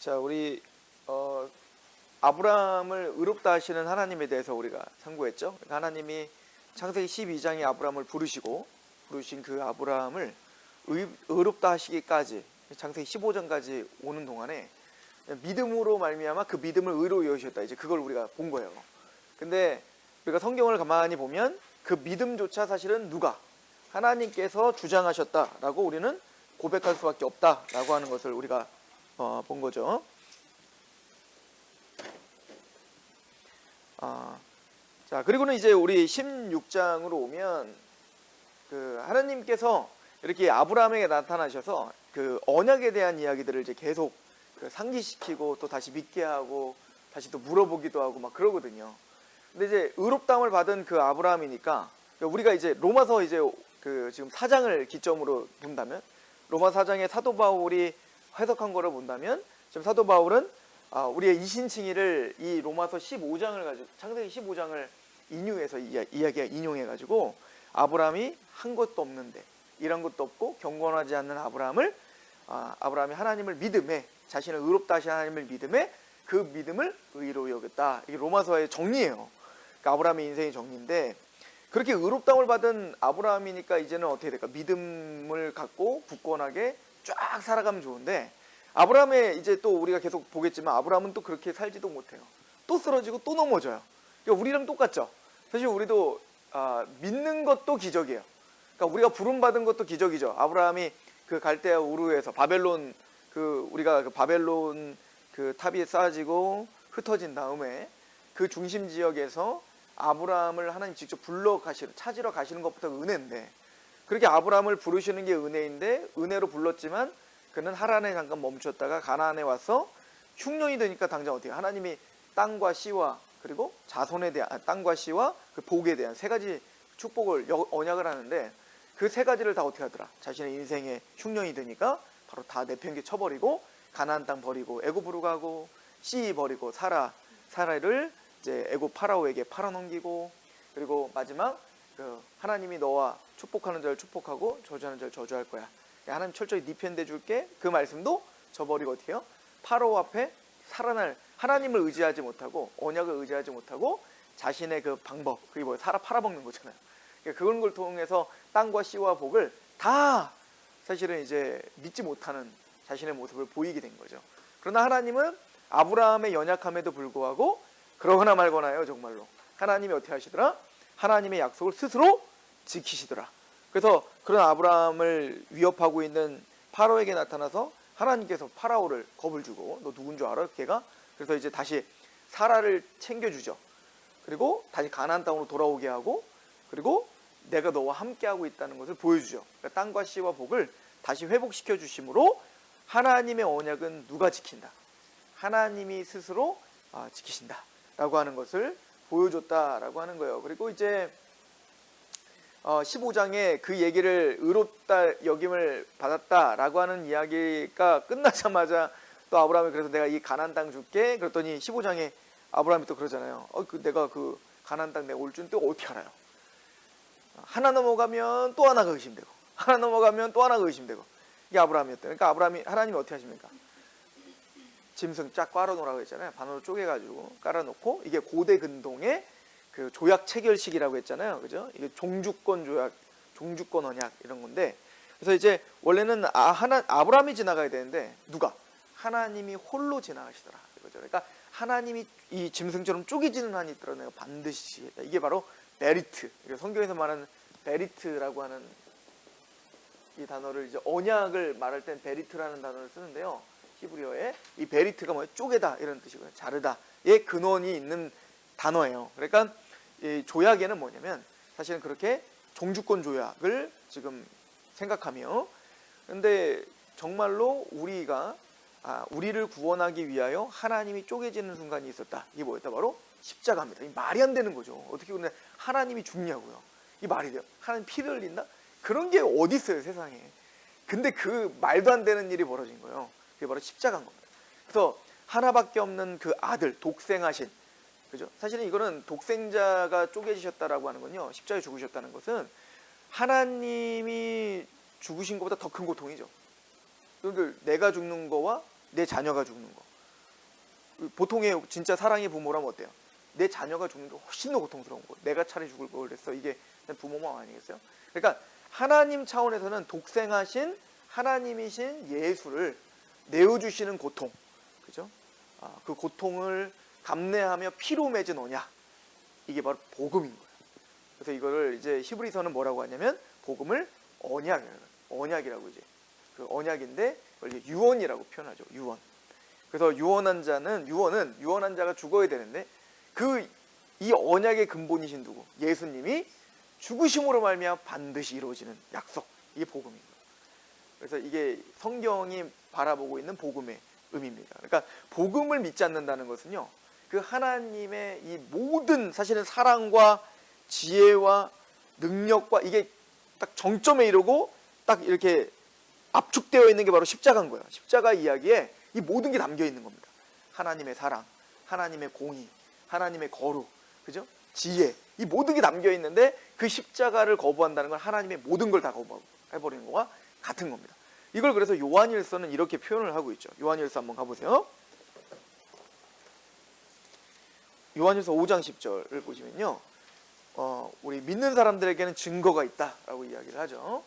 자, 우리 아브라함을 의롭다 하시는 하나님에 대해서 우리가 상고했죠. 하나님이 창세기 12장에 아브라함을 부르신 그 아브라함을 의롭다 하시기까지 창세기 15장까지 오는 동안에 믿음으로 말미암아 그 믿음을 의로 여기셨다. 이제 그걸 우리가 본 거예요. 근데 우리가 성경을 가만히 보면 그 믿음조차 사실은 누가? 하나님께서 주장하셨다라고 우리는 고백할 수밖에 없다라고 하는 것을 우리가 본 거죠. 자, 그리고는 이제 우리 16장으로 오면 그 하나님께서 이렇게 아브라함에게 나타나셔서 그 언약에 대한 이야기들을 이제 계속 그 상기시키고 또 다시 믿게 하고 다시 또 물어보기도 하고 막 그러거든요. 근데 이제 의롭다함을 받은 그 아브라함이니까 우리가 이제 로마서 이제 그 지금 4장을 기점으로 본다면 로마 4장의 사도 바울이 해석한 거를 본다면 지금 사도 바울은 우리의 이신칭의를 이 로마서 15장을 가지고 창세기 15장을 인용해서 인용해 가지고 아브라함이 한 것도 없는데 일한 것도 없고 경건하지 않는 아브라함이 하나님을 믿음에 자신을 의롭다 하신 하나님을 믿음에 그 믿음을 의로 여겼다. 이게 로마서의 정리예요. 그러니까 아브라함의 인생의 정리인데 그렇게 의롭다움을 받은 아브라함이니까 이제는 어떻게 될까? 믿음을 갖고 굳건하게 쫙 살아가면 좋은데 아브라함의 이제 또 우리가 계속 보겠지만 아브라함은 또 그렇게 살지도 못해요. 또 쓰러지고 또 넘어져요. 그러니까 우리랑 똑같죠. 사실 우리도 믿는 것도 기적이에요. 그러니까 우리가 부름받은 것도 기적이죠. 아브라함이 그 갈대아 우르에서 바벨론 우리가 그 바벨론 그 탑이 쌓아지고 흩어진 다음에 그 중심 지역에서 아브라함을 하나님 직접 찾으러 가시는 것부터 은혜인데 그렇게 아브라함을 부르시는 게 은혜인데 은혜로 불렀지만 그는 하란에 잠깐 멈췄다가 가나안에 와서 흉년이 되니까 당장 어떻게 하나님이 땅과 씨와 그리고 자손에 대한 땅과 씨와 그 복에 대한 세 가지 축복을 언약을 하는데 그 세 가지를 다 어떻게 하더라? 자신의 인생에 흉년이 되니까 바로 다 내팽개 쳐버리고 가나안 땅 버리고 애굽으로 가고 씨 버리고 사라를 이제 애굽 파라오에게 팔아넘기고 그리고 마지막 그 하나님이 너와 축복하는 자를 축복하고 저주하는 자를 저주할 거야. 하나님 철저히 네 편 돼 줄게. 그 말씀도 저버리고 어떻게 해요? 파라오 앞에 살아날 하나님을 의지하지 못하고 언약을 의지하지 못하고 자신의 그 방법 그게 뭐예요? 팔아먹는 거잖아요. 그런 걸 통해서 땅과 씨와 복을 다 사실은 이제 믿지 못하는 자신의 모습을 보이게 된 거죠. 그러나 하나님은 아브라함의 연약함에도 불구하고 그러거나 말거나요. 정말로 하나님이 어떻게 하시더라? 하나님의 약속을 스스로 지키시더라. 그래서 그런 아브라함을 위협하고 있는 파라오에게 나타나서 하나님께서 파라오를 겁을 주고 너 누군 줄 알아? 걔가? 그래서 이제 다시 사라를 챙겨주죠. 그리고 다시 가나안 땅으로 돌아오게 하고 그리고 내가 너와 함께하고 있다는 것을 보여주죠. 그러니까 땅과 씨와 복을 다시 회복시켜 주심으로 하나님의 언약은 누가 지킨다? 하나님이 스스로 지키신다 라고 하는 것을 보여줬다라고 하는 거예요. 그리고 이제 15장에 그 얘기를 의롭다 여김을 받았다라고 하는 이야기가 끝나자마자 또 아브라함이 그래서 내가 이 가나안 땅 줄게 그랬더니 15장에 아브라함이 또 그러잖아요. 내가 그 가나안 땅 내가 올 줄 또 어떻게 알아요? 하나 넘어가면 또 하나가 의심되고 하나 넘어가면 또 하나가 의심되고 이게 아브라함이었대요. 그러니까 하나님이 어떻게 하십니까? 짐승 쫙 깔아놓으라고 했잖아요. 반으로 쪼개가지고 깔아놓고 이게 고대 근동의 그 조약 체결식이라고 했잖아요. 그죠? 이게 종주권 조약, 종주권 언약 이런 건데 그래서 이제 원래는 아브라함이 지나가야 되는데 누가? 하나님이 홀로 지나가시더라. 이거죠. 그러니까 하나님이 이 짐승처럼 쪼개지는 한이 있더라. 내가 반드시 했다. 이게 바로 베리트. 성경에서 말하는 베리트라고 하는 이 단어를 이제 언약을 말할 땐 베리트라는 단어를 쓰는데요. 히브리어에 이 베리트가 뭐예요? 쪼개다 이런 뜻이고요. 자르다의 근원이 있는 단어예요. 그러니까 이 조약에는 뭐냐면 사실은 그렇게 종주권 조약을 지금 생각하며 근데 정말로 우리를 구원하기 위하여 하나님이 쪼개지는 순간이 있었다. 이게 뭐였다? 바로 십자가입니다. 이 말이 안 되는 거죠. 어떻게 보면 하나님이 죽냐고요. 이 말이 돼요. 하나님 피를 흘린다? 그런 게 어디 있어요 세상에. 근데 그 말도 안 되는 일이 벌어진 거예요. 그게 바로 십자가인 겁니다. 그래서 하나밖에 없는 그 아들 독생하신 그죠? 사실은 이거는 독생자가 쪼개지셨다라고 하는 건요. 십자가에 죽으셨다는 것은 하나님이 죽으신 것보다 더 큰 고통이죠. 그러니까 내가 죽는 거와 내 자녀가 죽는 거. 보통의 진짜 사랑의 부모라면 어때요? 내 자녀가 죽는 게 훨씬 더 고통스러운 거예요. 내가 차라리 죽을 걸 그랬어. 이게 부모 마음 아니겠어요? 그러니까 하나님 차원에서는 독생하신 하나님이신 예수를 내어주시는 고통, 그죠? 그 고통을 감내하며 피로 맺은 언약, 이게 바로 복음인 거예요. 그래서 이거를 이제 히브리서는 뭐라고 하냐면 복음을 언약이라고 이제 그 언약인데 이제 유언이라고 표현하죠. 유언. 그래서 유언한 자가 죽어야 되는데 이 언약의 근본이신 누구? 예수님이 죽으심으로 말미암아 반드시 이루어지는 약속. 이게 복음인 거예요. 그래서 이게 성경이 바라보고 있는 복음의 의미입니다. 그러니까 복음을 믿지 않는다는 것은요, 그 하나님의 이 모든 사실은 사랑과 지혜와 능력과 이게 딱 정점에 이르고 딱 이렇게 압축되어 있는 게 바로 십자가인 거예요. 십자가 이야기에 이 모든 게 담겨 있는 겁니다. 하나님의 사랑, 하나님의 공의, 하나님의 거룩, 그죠? 지혜, 이 모든 게 담겨 있는데 그 십자가를 거부한다는 건 하나님의 모든 걸 다 거부해버리는 거와 같은 겁니다. 이걸 그래서 요한일서는 이렇게 표현을 하고 있죠. 요한일서 한번 가보세요. 요한일서 5장 10절을 보시면요, 우리 믿는 사람들에게는 증거가 있다라고 이야기를 하죠.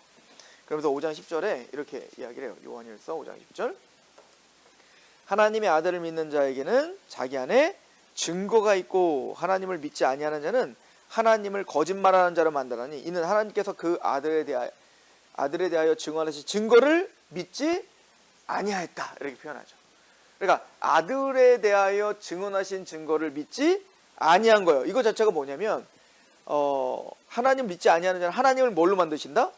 그러면서 5장 10절에 이렇게 이야기를 해요. 요한일서 5장 10절. 하나님의 아들을 믿는 자에게는 자기 안에 증거가 있고 하나님을 믿지 아니하는 자는 하나님을 거짓말하는 자로 만드나니 이는 하나님께서 그 아들에 대하여 증언하신 증거를 믿지 아니하였다, 이렇게 표현하죠. 그러니까 아들에 대하여 증언하신 증거를 믿지 아니한 거예요. 이거 자체가 뭐냐면 하나님 믿지 아니하는 자는 하나님을 뭘로 만드신다?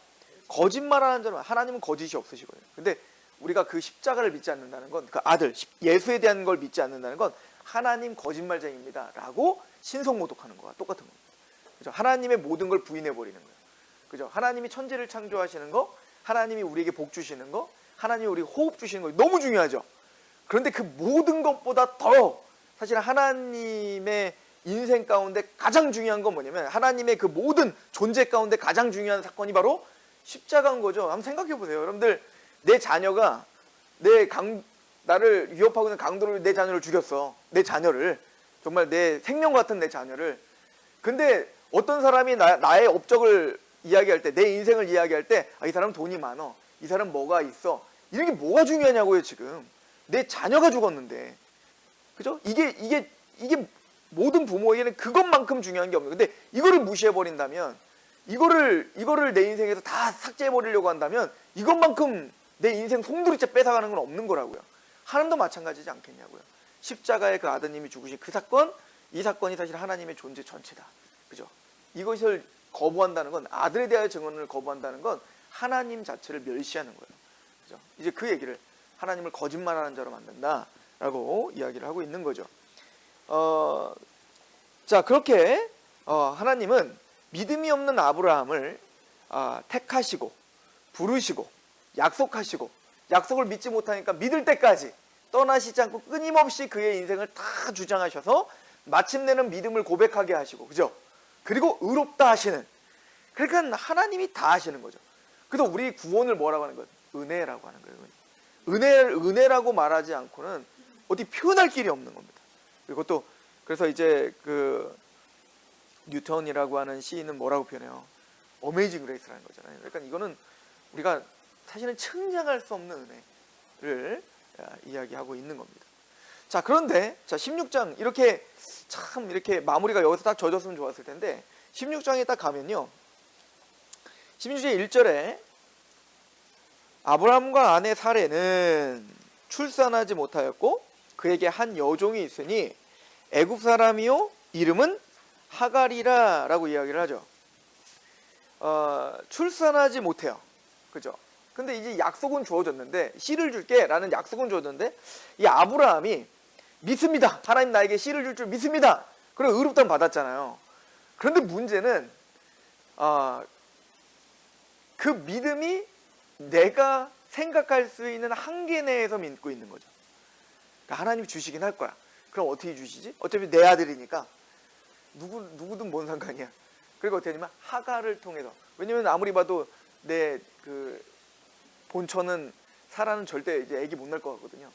거짓말하는 자로. 하나님은 거짓이 없으시거든요. 근데 우리가 그 십자가를 믿지 않는다는 건, 그 아들 예수에 대한 걸 믿지 않는다는 건 하나님 거짓말쟁입니다 라고 신성모독하는 거와 똑같은 겁니다. 그죠? 하나님의 모든 걸 부인해 버리는 거예요. 그죠? 하나님이 천지를 창조하시는 거, 하나님이 우리에게 복 주시는 거, 하나님이 우리에게 호흡 주시는 거 너무 중요하죠. 그런데 그 모든 것보다 더 사실 하나님의 인생 가운데 가장 중요한 건 뭐냐면, 하나님의 그 모든 존재 가운데 가장 중요한 사건이 바로 십자가인 거죠. 한번 생각해 보세요. 여러분들, 내 자녀가 나를 위협하고 있는 강도로 내 자녀를 죽였어. 내 자녀를, 정말 내 생명 같은 내 자녀를. 근데 어떤 사람이 나의 업적을 이야기할 때, 내 인생을 이야기할 때, 이 사람 돈이 많어, 이 사람 뭐가 있어, 이런 게 뭐가 중요하냐고요. 지금 내 자녀가 죽었는데, 그죠? 이게 모든 부모에게는 그것만큼 중요한 게 없는. 근데 이거를 무시해 버린다면, 이거를 내 인생에서 다 삭제해 버리려고 한다면, 이것만큼 내 인생 송두리째 뺏어가는 건 없는 거라고요. 하나님도 마찬가지지 않겠냐고요. 십자가의 그 아드님이 죽으신 그 사건, 이 사건이 사실 하나님의 존재 전체다. 그죠? 이것을 거부한다는 건, 아들에 대한 증언을 거부한다는 건 하나님 자체를 멸시하는 거예요. 그죠? 이제 그 얘기를, 하나님을 거짓말하는 자로 만든다라고 이야기를 하고 있는 거죠. 자, 그렇게 하나님은 믿음이 없는 아브라함을 택하시고 부르시고 약속하시고, 약속을 믿지 못하니까 믿을 때까지 떠나시지 않고 끊임없이 그의 인생을 다 주장하셔서 마침내는 믿음을 고백하게 하시고, 그죠? 그리고 의롭다 하시는, 그러니까 하나님이 다 하시는 거죠. 그래서 우리 구원을 뭐라고 하는 거예요? 은혜라고 하는 거예요. 은혜라고 말하지 않고는 어디 표현할 길이 없는 겁니다. 그리고 그래서 이제 그 뉴턴이라고 하는 시인은 뭐라고 표현해요? 어메이징 그레이스라는 거잖아요. 그러니까 이거는 우리가 사실은 측량할 수 없는 은혜를 이야기하고 있는 겁니다. 자, 그런데 16장 이렇게 마무리가 여기서 딱 젖었으면 좋았을 텐데, 16장에 딱 가면요, 16장 1절에 아브라함과 아내 사레는 출산하지 못하였고 그에게 한 여종이 있으니 애굽 사람이요 이름은 하갈이라 라고 이야기를 하죠. 출산하지 못해요. 그죠? 근데 이제 약속은 주어졌는데, 씨를 줄게 라는 약속은 주어졌는데, 이 아브라함이 믿습니다. 하나님 나에게 씨를 줄 줄 믿습니다. 그리고 의롭다는 받았잖아요. 그런데 문제는 그 믿음이 내가 생각할 수 있는 한계 내에서 믿고 있는 거죠. 그러니까 하나님이 주시긴 할 거야. 그럼 어떻게 주시지? 어차피 내 아들이니까 누구든 뭔 상관이야. 그리고 어떻게 하냐면 하갈을 통해서. 왜냐면 아무리 봐도 내 그 본처는 사라는 절대 이제 애기 못 낳을 것 같거든요.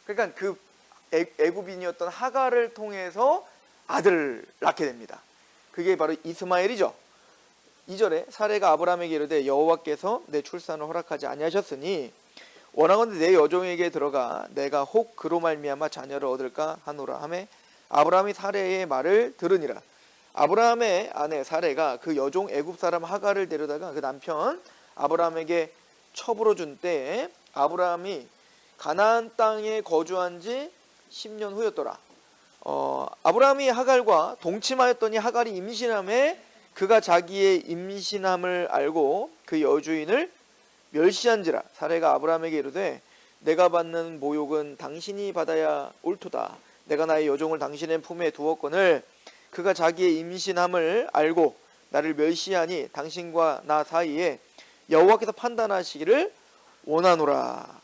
그러니까 그 애굽인이었던 하갈을 통해서 아들을 낳게 됩니다. 그게 바로 이스마엘이죠. 2절에 사레가 아브라함에게 이르되 여호와께서 내 출산을 허락하지 아니하셨으니 원하건대 내 여종에게 들어가 내가 혹 그로 말미암아 자녀를 얻을까 하노라 하매 아브라함이 사레의 말을 들으니라. 아브라함의 아내 사레가 그 여종 애굽 사람 하갈을 데려다가 그 남편 아브라함에게 첩으로 준 때에 아브라함이 가나안 땅에 거주한 지 10년 후였더라. 아브라함이 하갈과 동침하였더니 하갈이 임신함에 그가 자기의 임신함을 알고 그 여주인을 멸시한지라. 사레가 아브라함에게 이르되 내가 받는 모욕은 당신이 받아야 옳도다. 내가 나의 여종을 당신의 품에 두었거늘 그가 자기의 임신함을 알고 나를 멸시하니 당신과 나 사이에 여호와께서 판단하시기를 원하노라.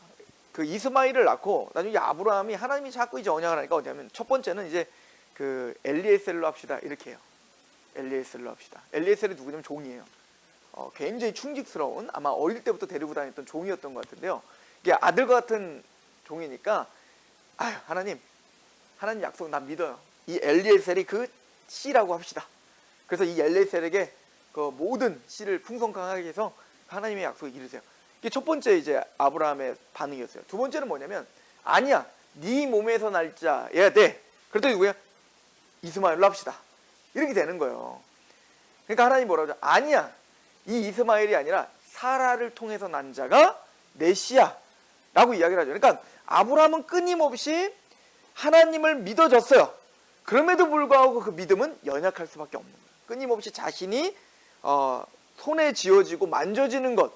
그 이스마엘을 낳고 나중에 아브라함이 하나님이 자꾸 이제 언약을 하니까 어디냐면 첫 번째는 이제 그 엘리에셀로 합시다 이렇게 해요. 엘리에셀로 합시다. 엘리에셀이 누구냐면 종이에요. 굉장히 충직스러운 아마 어릴 때부터 데리고 다녔던 종이었던 것 같은데요. 이게 아들과 같은 종이니까 아유 하나님 약속 난 믿어요. 이 엘리에셀이 그 씨라고 합시다. 그래서 이 엘리에셀에게 그 모든 씨를 풍성하게 해서 하나님의 약속을 이루세요. 이게 첫 번째 이제 아브라함의 반응이었어요. 두 번째는 뭐냐면 아니야 네 몸에서 날 자야 돼. 그랬더니 누구야? 이스마엘로 합시다. 이렇게 되는 거예요. 그러니까 하나님 뭐라고 하죠? 아니야 이 이스마엘이 아니라 사라를 통해서 난 자가 메시야 라고 이야기를 하죠. 그러니까 아브라함은 끊임없이 하나님을 믿어졌어요. 그럼에도 불구하고 그 믿음은 연약할 수밖에 없는 거예요. 끊임없이 자신이 손에 쥐어지고 만져지는 것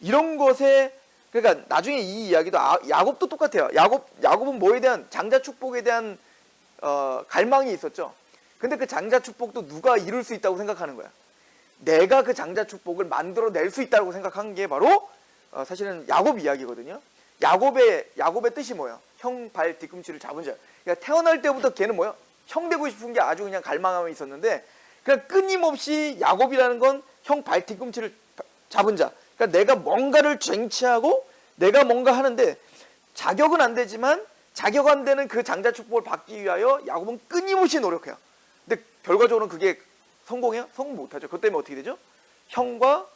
이런 것에 그러니까 나중에 이 이야기도 야곱도 똑같아요. 야곱은 뭐에 대한 장자 축복에 대한 갈망이 있었죠. 근데 그 장자 축복도 누가 이룰 수 있다고 생각하는 거야. 내가 그 장자 축복을 만들어낼 수 있다고 생각한 게 바로 사실은 야곱 이야기거든요. 야곱의 뜻이 뭐예요? 형 발 뒤꿈치를 잡은 자. 그러니까 태어날 때부터 걔는 뭐예요? 형 되고 싶은 게 아주 그냥 갈망함이 있었는데 그냥 끊임없이 야곱이라는 건 형 발 뒤꿈치를 잡은 자. 그러니까 내가 뭔가를 쟁취하고 내가 뭔가 하는데 자격은 안 되지만 자격 안 되는 그 장자 축복을 받기 위하여 야곱은 끊임없이 노력해요. 근데 결과적으로는 그게 성공해요? 성공 못하죠. 그것 때문에 어떻게 되죠? 형과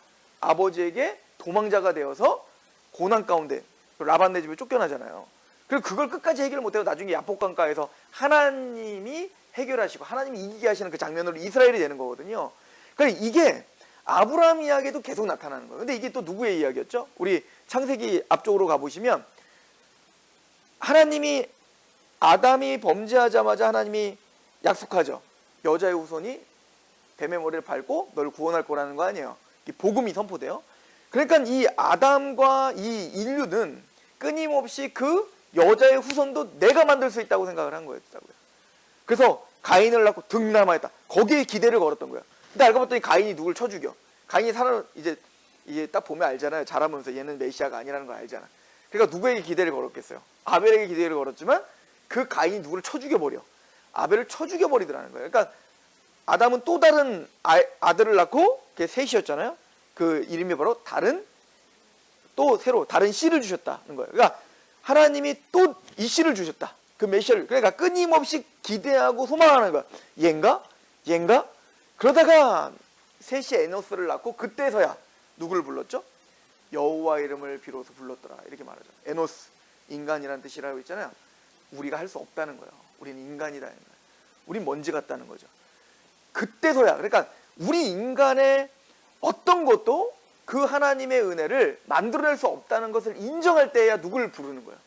아버지에게 도망자가 되어서 고난 가운데 라반네 집에 쫓겨나잖아요. 그리고 그걸 끝까지 해결을 못해서 나중에 야복강가에서 하나님이 해결하시고 하나님이 이기게 하시는 그 장면으로 이스라엘이 되는 거거든요. 그러니까 이게 아브라함 이야기에도 계속 나타나는 거예요. 근데 이게 또 누구의 이야기였죠? 우리 창세기 앞쪽으로 가보시면 하나님이 아담이 범죄하자마자 하나님이 약속하죠. 여자의 후손이 뱀의 머리를 밟고 널 구원할 거라는 거 아니에요. 복음이 선포돼요. 그러니까 이 아담과 이 인류는 끊임없이 그 여자의 후손도 내가 만들 수 있다고 생각을 한 거였다고요. 그래서 가인을 낳고 득남하였다. 거기에 기대를 걸었던 거예요. 근데 알고 봤더니 가인이 누굴 쳐 죽여. 가인이 살아 이제 딱 보면 알잖아요. 자라면서 얘는 메시아가 아니라는 걸 알잖아. 그러니까 누구에게 기대를 걸었겠어요? 아벨에게 기대를 걸었지만 그 가인이 누구를 쳐 죽여버려. 아벨을 쳐 죽여버리더라는 거예요. 그러니까 아담은 또 다른 아들을 낳고 그게 셋이었잖아요. 그 이름이 바로 또 새로 다른 씨를 주셨다는 거예요. 그러니까 하나님이 또 이 씨를 주셨다. 그 메시아를. 그러니까 끊임없이 기대하고 소망하는 거야. 얘인가? 그러다가 셋이 에노스를 낳고 그때서야 누구를 불렀죠? 여호와 이름을 비로소 불렀더라. 이렇게 말하죠. 에노스, 인간이라는 뜻이라고 했잖아요. 우리가 할 수 없다는 거예요. 우리는 인간이라는 거예요. 우린 먼지 같다는 거죠. 그때서야 그러니까 우리 인간의 어떤 것도 그 하나님의 은혜를 만들어낼 수 없다는 것을 인정할 때야 누구를 부르는 거예요?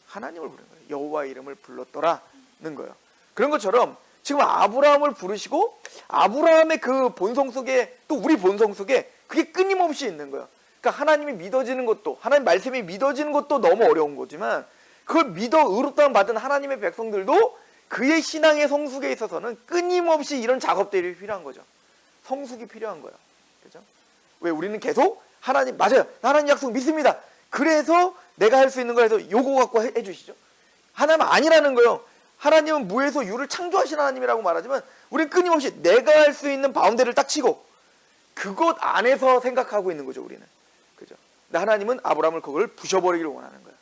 하나님을 부르는 거예요. 여호와 이름을 불렀더라는 거예요. 그런 것처럼 지금 아브라함을 부르시고 아브라함의 그 본성 속에 또 우리 본성 속에 그게 끊임없이 있는 거예요. 그러니까 하나님이 믿어지는 것도 하나님 말씀이 믿어지는 것도 너무 어려운 거지만 그걸 믿어 의롭다함 받은 하나님의 백성들도 그의 신앙의 성숙에 있어서는 끊임없이 이런 작업들이 필요한 거죠. 성숙이 필요한 거예요. 그죠? 왜 우리는 계속 하나님 맞아요. 하나님 약속 믿습니다. 그래서 내가 할 수 있는 거 해서 요거 갖고 해주시죠. 하나님은 아니라는 거예요. 하나님은 무에서 유를 창조하신 하나님이라고 말하지만 우리는 끊임없이 내가 할 수 있는 바운데를 딱 치고 그것 안에서 생각하고 있는 거죠. 우리는. 그죠? 근데 하나님은 아브라함을 그걸 부셔버리기를 원하는 거예요.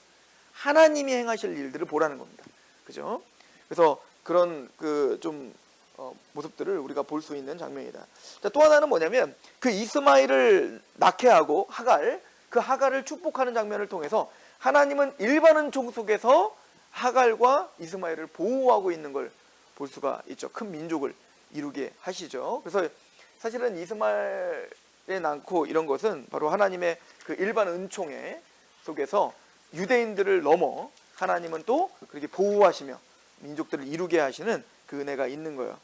하나님이 행하실 일들을 보라는 겁니다. 그죠? 그죠? 그래서 그런 그 좀 모습들을 우리가 볼 수 있는 장면이다. 자, 또 하나는 뭐냐면 그 이스마엘을 낳게 하고 그 하갈을 축복하는 장면을 통해서 하나님은 일반 은총 속에서 하갈과 이스마엘을 보호하고 있는 걸 볼 수가 있죠. 큰 민족을 이루게 하시죠. 그래서 사실은 이스마엘에 낳고 이런 것은 바로 하나님의 그 일반 은총의 속에서 유대인들을 넘어 하나님은 또 그렇게 보호하시며 민족들을 이루게 하시는 그 은혜가 있는 거예요.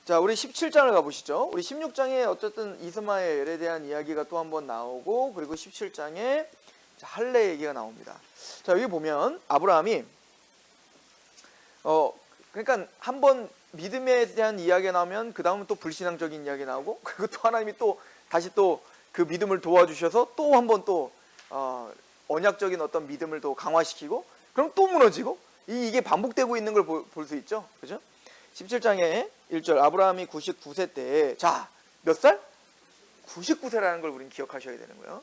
자, 우리 17장을 가보시죠. 우리 16장에 어쨌든 이스마엘에 대한 이야기가 또 한 번 나오고, 그리고 17장에 할례 얘기가 나옵니다. 자, 여기 보면 아브라함이 그러니까 한 번 믿음에 대한 이야기가 나오면 그 다음은 또 불신앙적인 이야기 나오고, 그리고 또 하나님이 또 다시 또 그 믿음을 도와주셔서 또 한 번 또 언약적인 어떤 믿음을 또 강화시키고, 그럼 또 무너지고, 이게 반복되고 있는 걸 볼 수 있죠. 그죠? 17장에 1절 아브라함이 99세 때, 자, 몇 살? 99세라는 걸 우리는 기억하셔야 되는 거예요.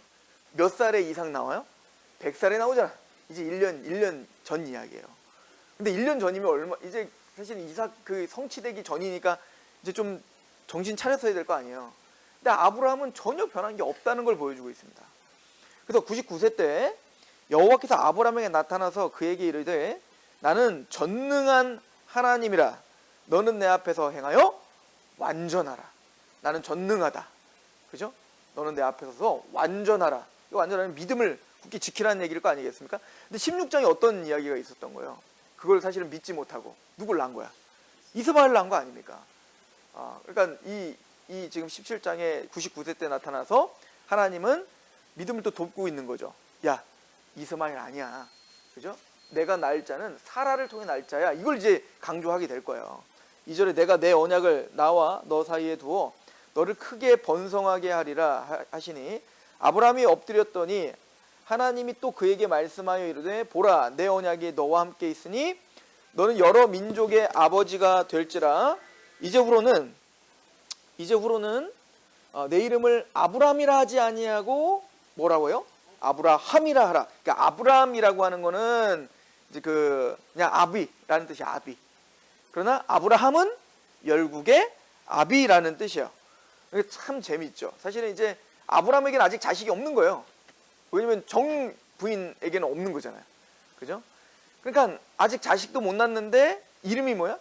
몇 살에 이상 나와요? 100살에 나오잖아. 이제 1년 전 이야기예요. 근데 1년 전이면 이제 사실 이삭 그 성취되기 전이니까 이제 좀 정신 차렸어야 될 거 아니에요. 근데 아브라함은 전혀 변한 게 없다는 걸 보여주고 있습니다. 그래서 99세 때 여호와께서 아브라함에게 나타나서 그에게 이르되 나는 전능한 하나님이라 너는 내 앞에서 행하여 완전하라. 나는 전능하다. 그죠? 너는 내 앞에 서서 완전하라. 이 완전하면 믿음을 굳게 지키라는 얘기일 거 아니겠습니까? 근데 16장에 어떤 이야기가 있었던 거예요? 그걸 사실은 믿지 못하고 누굴 낳은 거야? 이스마엘 낳은 거 아닙니까? 그러니까 이 지금 17장에 99세 때 나타나서 하나님은 믿음을 또 돕고 있는 거죠. 야, 이스마엘 아니야. 그죠? 내가 낳을 자는 사라를 통해 낳을 자야. 이걸 이제 강조하게 될 거예요. 2절에 내가 내 언약을 나와 너 사이에 두어 너를 크게 번성하게 하리라 하시니 아브라함이 엎드렸더니 하나님이 또 그에게 말씀하여 이르되 보라 내 언약이 너와 함께 있으니 너는 여러 민족의 아버지가 될지라. 이제 후로는 내 이름을 아브라함이라 하지 아니하고 뭐라고요? 아브라함이라 하라. 그러니까 아브라함이라고 하는 거는 이제 그냥 아비라는 뜻이야. 아비. 그러나 아브라함은 열국의 아비라는 뜻이에요. 이게 참 재미있죠. 사실은 이제 아브라함에게는 아직 자식이 없는 거예요. 왜냐면 정 부인에게는 없는 거잖아요. 그죠? 그러니까 아직 자식도 못 낳는데 이름이 뭐야?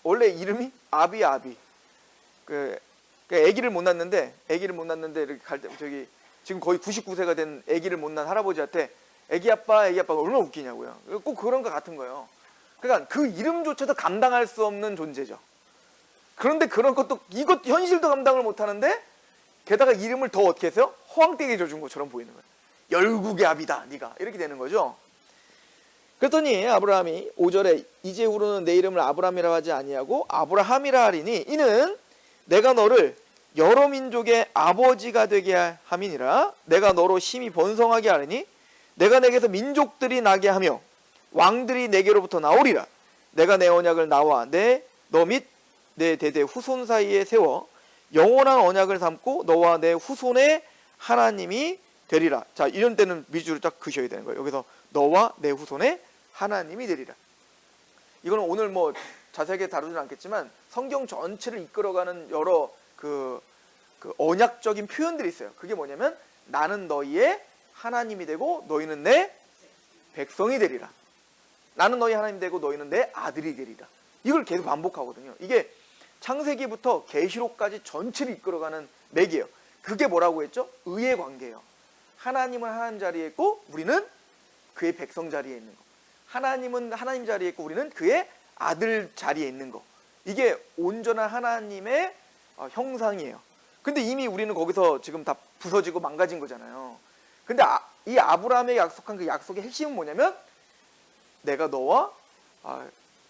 원래 이름이 아비야. 그 아기를 못 낳는데 이렇게 갈 때 저기 지금 거의 99세가 된 아기를 못 낳은 할아버지한테 아기 아빠가 얼마나 웃기냐고요. 꼭 그런 것 같은 거예요. 그러니까 그 이름조차도 감당할 수 없는 존재죠. 그런데 그런 것도 이것 현실도 감당을 못 하는데 게다가 이름을 더 어떻게 했어요? 허황되게 줘준 것처럼 보이는 거예요. 열국의 아비다 네가 이렇게 되는 거죠. 그랬더니 아브라함이 5절에 이제 후로는 내 이름을 아브라함이라 하지 아니하고 아브라함이라 하리니 이는 내가 너를 여러 민족의 아버지가 되게 함이니라. 내가 너로 심히 번성하게 하리니 내가 내게서 민족들이 나게 하며 왕들이 내게로부터 나오리라. 내가 내 언약을 나와 너 및 내 대대 후손 사이에 세워 영원한 언약을 삼고 너와 내 후손의 하나님이 되리라. 자, 이런 때는 미주를 딱 그셔야 되는 거예요. 여기서 너와 내 후손의 하나님이 되리라. 이거는 오늘 뭐 자세하게 다루지는 않겠지만 성경 전체를 이끌어가는 여러 그 언약적인 표현들이 있어요. 그게 뭐냐면 나는 너희의 하나님이 되고 너희는 내 백성이 되리라. 나는 너희 하나님이 되고 너희는 내 아들이 되리라. 이걸 계속 반복하거든요. 이게 창세기부터 계시록까지 전체를 이끌어가는 맥이에요. 그게 뭐라고 했죠? 의의 관계예요. 하나님은 하나님 자리에 있고 우리는 그의 백성 자리에 있는 거. 하나님은 하나님 자리에 있고 우리는 그의 아들 자리에 있는 거. 이게 온전한 하나님의 형상이에요. 근데 이미 우리는 거기서 지금 다 부서지고 망가진 거잖아요. 근데 이 아브라함에게 약속한 그 약속의 핵심은 뭐냐면 내가 너와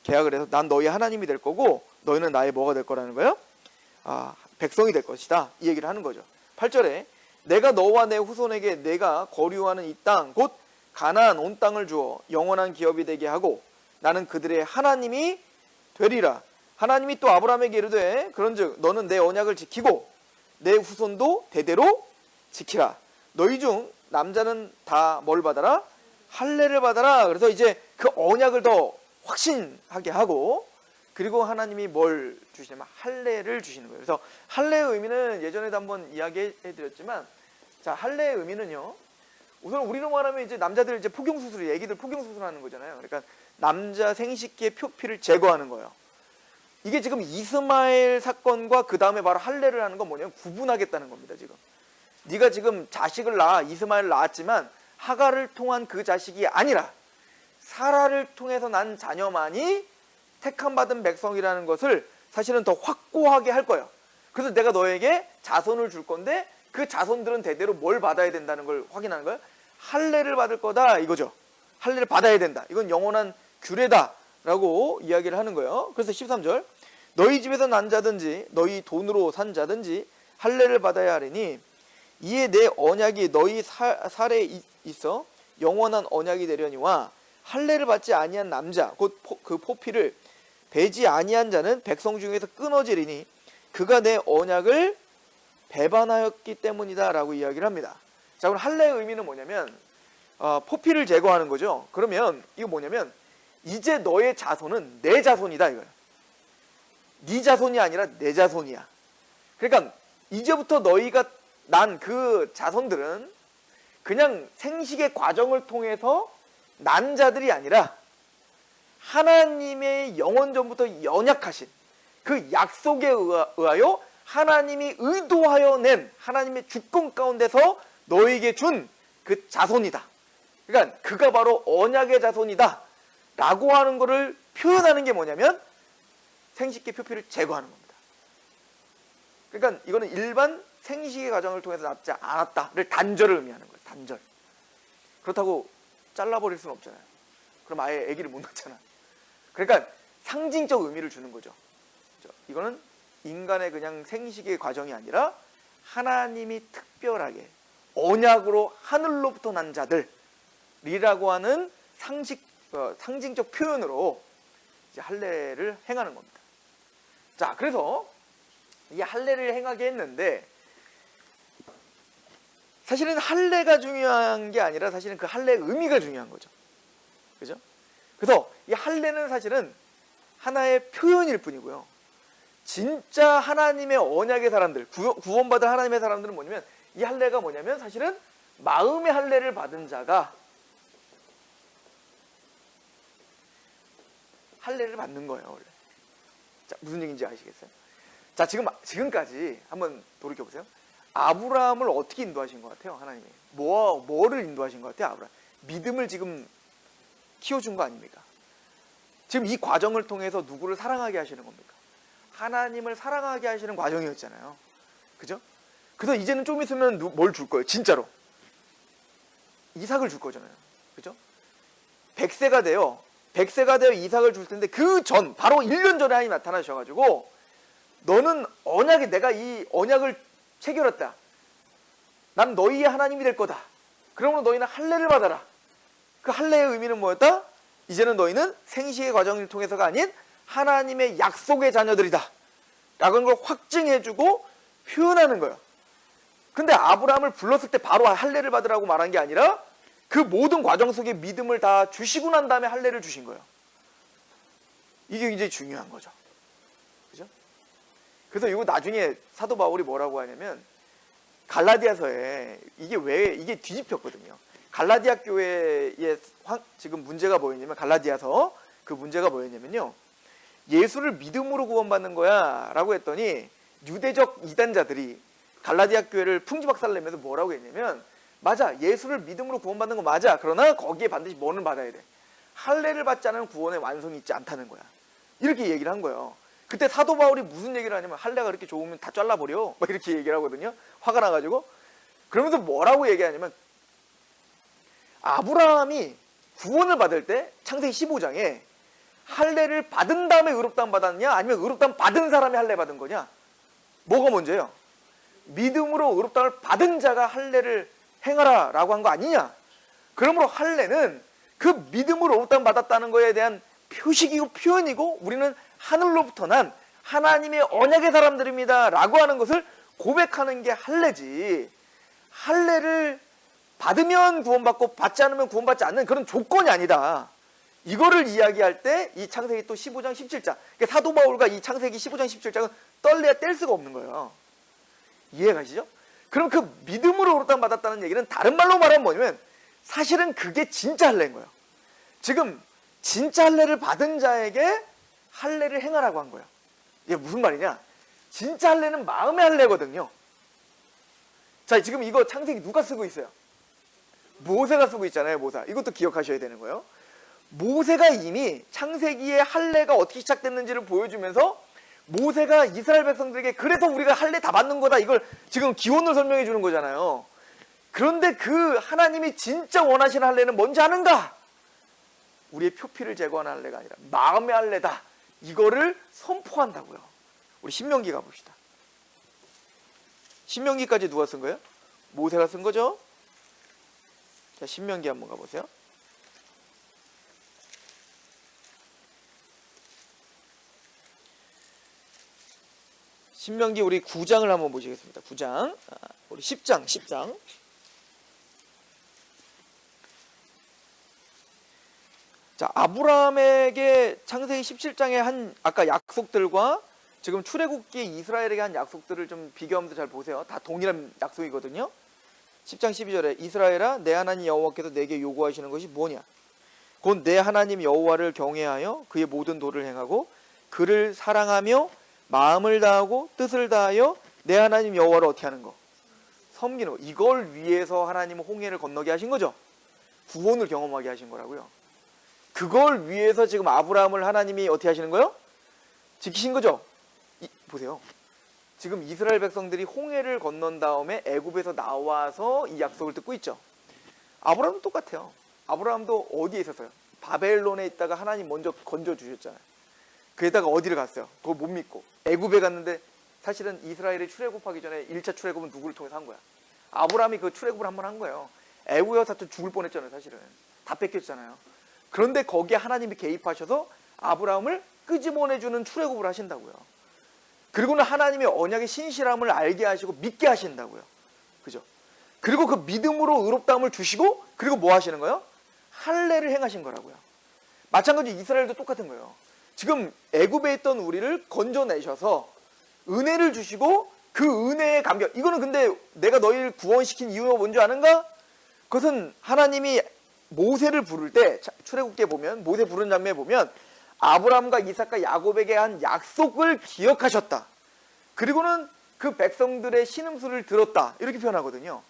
계약을 해서 난 너희 하나님이 될 거고 너희는 나의 뭐가 될 거라는 거예요? 백성이 될 것이다. 이 얘기를 하는 거죠. 8절에 내가 너와 내 후손에게 내가 거류하는 이 땅 곧 가나안 온 땅을 주어 영원한 기업이 되게 하고 나는 그들의 하나님이 되리라. 하나님이 또 아브라함에게 이르되 그런즉 너는 내 언약을 지키고 내 후손도 대대로 지키라. 너희 중 남자는 다 뭘 받아라? 할례를 받아라. 그래서 이제 그 언약을 더 확신하게 하고, 그리고 하나님이 뭘 주시냐면 할례를 주시는 거예요. 그래서 할례의 의미는 예전에도 한번 이야기해드렸지만, 자, 할례의 의미는요, 우선 우리로 말하면 이제 남자들 이제 포경수술, 애기들 포경수술하는 거잖아요. 그러니까 남자 생식기의 표피를 제거하는 거예요. 이게 지금 이스마엘 사건과 그 다음에 바로 할례를 하는 건 뭐냐면 구분하겠다는 겁니다. 지금 네가 지금 자식을 낳아, 이스마엘을 낳았지만 하갈을 통한 그 자식이 아니라 사라를 통해서 난 자녀만이 택함받은 백성이라는 것을 사실은 더 확고하게 할 거예요. 그래서 내가 너에게 자손을 줄 건데 그 자손들은 대대로 뭘 받아야 된다는 걸 확인하는 거예요. 할례를 받을 거다 이거죠. 할례를 받아야 된다. 이건 영원한 규례다 라고 이야기를 하는 거예요. 그래서 13절, 너희 집에서 난 자든지 너희 돈으로 산 자든지 할례를 받아야 하리니 이에 내 언약이 너희 살에 있어 영원한 언약이 되려니와 할례를 받지 아니한 남자 곧 그 포피를 베지 아니한 자는 백성 중에서 끊어지리니 그가 내 언약을 배반하였기 때문이다 라고 이야기를 합니다. 자, 그럼 할례의 의미는 뭐냐면 포피를 제거하는 거죠. 그러면 이거 뭐냐면 이제 너의 자손은 내 자손이다 이거예요. 네 자손이 아니라 내 자손이야. 그러니까 이제부터 너희가 난 그 자손들은 그냥 생식의 과정을 통해서 난 자들이 아니라 하나님의 영원전부터 연약하신 그 약속에 의하여 하나님이 의도하여 낸 하나님의 주권 가운데서 너에게 준 그 자손이다. 그러니까 그가 바로 언약의 자손이다 라고 하는 것을 표현하는 게 뭐냐면 생식기 표피를 제거하는 겁니다. 그러니까 이거는 일반 생식의 과정을 통해서 낳지 않았다를 단절을 의미하는 거예요. 단절. 그렇다고 잘라버릴 수는 없잖아요. 그럼 아예 아기를 못 낳잖아. 그러니까 상징적 의미를 주는 거죠. 이거는 인간의 그냥 생식의 과정이 아니라 하나님이 특별하게 언약으로 하늘로부터 난 자들이라고 하는 상징적 표현으로 이제 할례를 행하는 겁니다. 자, 그래서 이 할례를 행하게 했는데 사실은 할례가 중요한 게 아니라 사실은 그 할례의 의미가 중요한 거죠. 그죠? 그래서 이 할례는 사실은 하나의 표현일 뿐이고요. 진짜 하나님의 언약의 사람들, 구원받은 하나님의 사람들은 뭐냐면 이 할례가 뭐냐면 사실은 마음의 할례를 받은 자가 할례를 받는 거예요, 원래. 자, 무슨 얘기인지 아시겠어요? 자, 지금까지 한번 돌이켜보세요. 아브라함을 어떻게 인도하신 것 같아요, 하나님이? 뭐를 인도하신 것 같아요, 아브라함? 믿음을 지금 키워준 거 아닙니까? 지금 이 과정을 통해서 누구를 사랑하게 하시는 겁니까? 하나님을 사랑하게 하시는 과정이었잖아요. 그죠? 그래서 이제는 좀 있으면 뭘 줄 거예요, 진짜로? 이삭을 줄 거잖아요. 그죠? 100세가 되어 이삭을 줄 텐데 그 전, 바로 1년 전에 하나님이 나타나셔가지고 너는 내가 이 언약을 체결했다. 난 너희의 하나님이 될 거다. 그러므로 너희는 할례를 받아라. 그 할례의 의미는 뭐였다? 이제는 너희는 생식의 과정을 통해서가 아닌 하나님의 약속의 자녀들이다 라는 걸 확증해주고 표현하는 거예요. 근데 아브라함을 불렀을 때 바로 할례를 받으라고 말한 게 아니라 그 모든 과정 속에 믿음을 다 주시고 난 다음에 할례를 주신 거예요. 이게 굉장히 중요한 거죠. 그죠? 그래서 이거 나중에 사도 바울이 뭐라고 하냐면 갈라디아서에 이게 뒤집혔거든요. 갈라디아 교회의 지금 문제가 뭐였냐면 갈라디아서 그 문제가 뭐였냐면요. 예수를 믿음으로 구원받는 거야 라고 했더니 유대적 이단자들이 갈라디아 교회를 풍지박살내면서 뭐라고 했냐면 맞아, 예수를 믿음으로 구원받는 거 맞아. 그러나 거기에 반드시 뭐는 받아야 돼? 할례를 받지 않은 구원의 완성이 있지 않다는 거야. 이렇게 얘기를 한 거예요. 그때 사도 바울이 무슨 얘기를 하냐면 할례가 그렇게 좋으면 다 잘라버려 막 이렇게 얘기를 하거든요. 화가 나가지고. 그러면서 뭐라고 얘기하냐면 아브라함이 구원을 받을 때 창세기 15장에 할례를 받은 다음에 의롭다함 받았냐 아니면 의롭다함 받은 사람이 할례 받은 거냐? 뭐가 먼저예요? 믿음으로 의롭다함을 받은 자가 할례를 행하라 라고 한 거 아니냐? 그러므로 할례는 그 믿음으로 의롭다함 받았다는 거에 대한 표식이고 표현이고 우리는 하늘로부터 난 하나님의 언약의 사람들입니다 라고 하는 것을 고백하는 게 할례지, 할례를 받으면 구원받고 받지 않으면 구원받지 않는 그런 조건이 아니다. 이거를 이야기할 때 이 창세기 또 15장 17장, 그러니까 사도 바울과 이 창세기 15장 17장은 떨래야 뗄 수가 없는 거예요. 이해가시죠? 그럼 그 믿음으로 의롭다함 받았다는 얘기는 다른 말로 말하면 뭐냐면 사실은 그게 진짜 할례인 거예요. 지금 진짜 할례를 받은 자에게 할례를 행하라고 한 거예요. 이게 무슨 말이냐? 진짜 할례는 마음의 할례거든요. 자, 지금 이거 창세기 누가 쓰고 있어요? 모세가 쓰고 있잖아요. 모세. 이것도 기억하셔야 되는 거예요. 모세가 이미 창세기의 할례가 어떻게 시작됐는지를 보여주면서 모세가 이스라엘 백성들에게 그래서 우리가 할례 다 받는 거다, 이걸 지금 기원을 설명해 주는 거잖아요. 그런데 그 하나님이 진짜 원하시는 할례는 뭔지 아는가? 우리의 표피를 제거하는 할례가 아니라 마음의 할례다, 이거를 선포한다고요. 우리 신명기 가봅시다. 신명기까지 누가 쓴 거예요? 모세가 쓴 거죠. 자, 신명기 한번 가보세요. 신명기 우리 9장을 한번 보시겠습니다. 9장, 우리 10장. 자, 아브라함에게 창세기 17장에 한 아까 약속들과 지금 출애굽기 이스라엘에게 한 약속들을 좀 비교하면서 잘 보세요. 다 동일한 약속이거든요. 10장 12절에 이스라엘아, 내 하나님 여호와께서 내게 요구하시는 것이 뭐냐? 곧 내 하나님 여호와를 경외하여 그의 모든 도를 행하고 그를 사랑하며 마음을 다하고 뜻을 다하여 내 하나님 여호와를 어떻게 하는 거? 섬기는 거. 이걸 위해서 하나님은 홍해를 건너게 하신 거죠. 구원을 경험하게 하신 거라고요. 그걸 위해서 지금 아브라함을 하나님이 어떻게 하시는 거예요? 지키신 거죠. 보세요. 지금 이스라엘 백성들이 홍해를 건넌 다음에 애굽에서 나와서 이 약속을 듣고 있죠. 아브라함도 똑같아요. 아브라함도 어디에 있었어요? 바벨론에 있다가 하나님 먼저 건져 주셨잖아요. 그에다가 어디를 갔어요? 그걸 못 믿고 애굽에 갔는데 사실은 이스라엘이 출애굽하기 전에 1차 출애굽은 누구를 통해서 한 거야? 아브라함이 그 출애굽을 한번 한 거예요. 애굽에 사또 죽을 뻔했잖아요. 사실은 다 뺏겼잖아요. 그런데 거기에 하나님이 개입하셔서 아브라함을 끄집어내주는 출애굽을 하신다고요. 그리고는 하나님의 언약의 신실함을 알게 하시고 믿게 하신다고요. 그죠? 그리고 그 믿음으로 의롭다함을 주시고 그리고 뭐 하시는 거예요? 할례를 행하신 거라고요. 마찬가지 이스라엘도 똑같은 거예요. 지금 애굽에 있던 우리를 건져내셔서 은혜를 주시고 그 은혜의 감격, 이거는 근데 내가 너희를 구원시킨 이유가 뭔지 아는가? 그것은 하나님이 모세를 부를 때 출애굽기에 보면 모세 부르는 장면에 보면 아브라함과 이삭과 야곱에게 한 약속을 기억하셨다. 그리고는 그 백성들의 신음소리를 들었다. 이렇게 표현하거든요.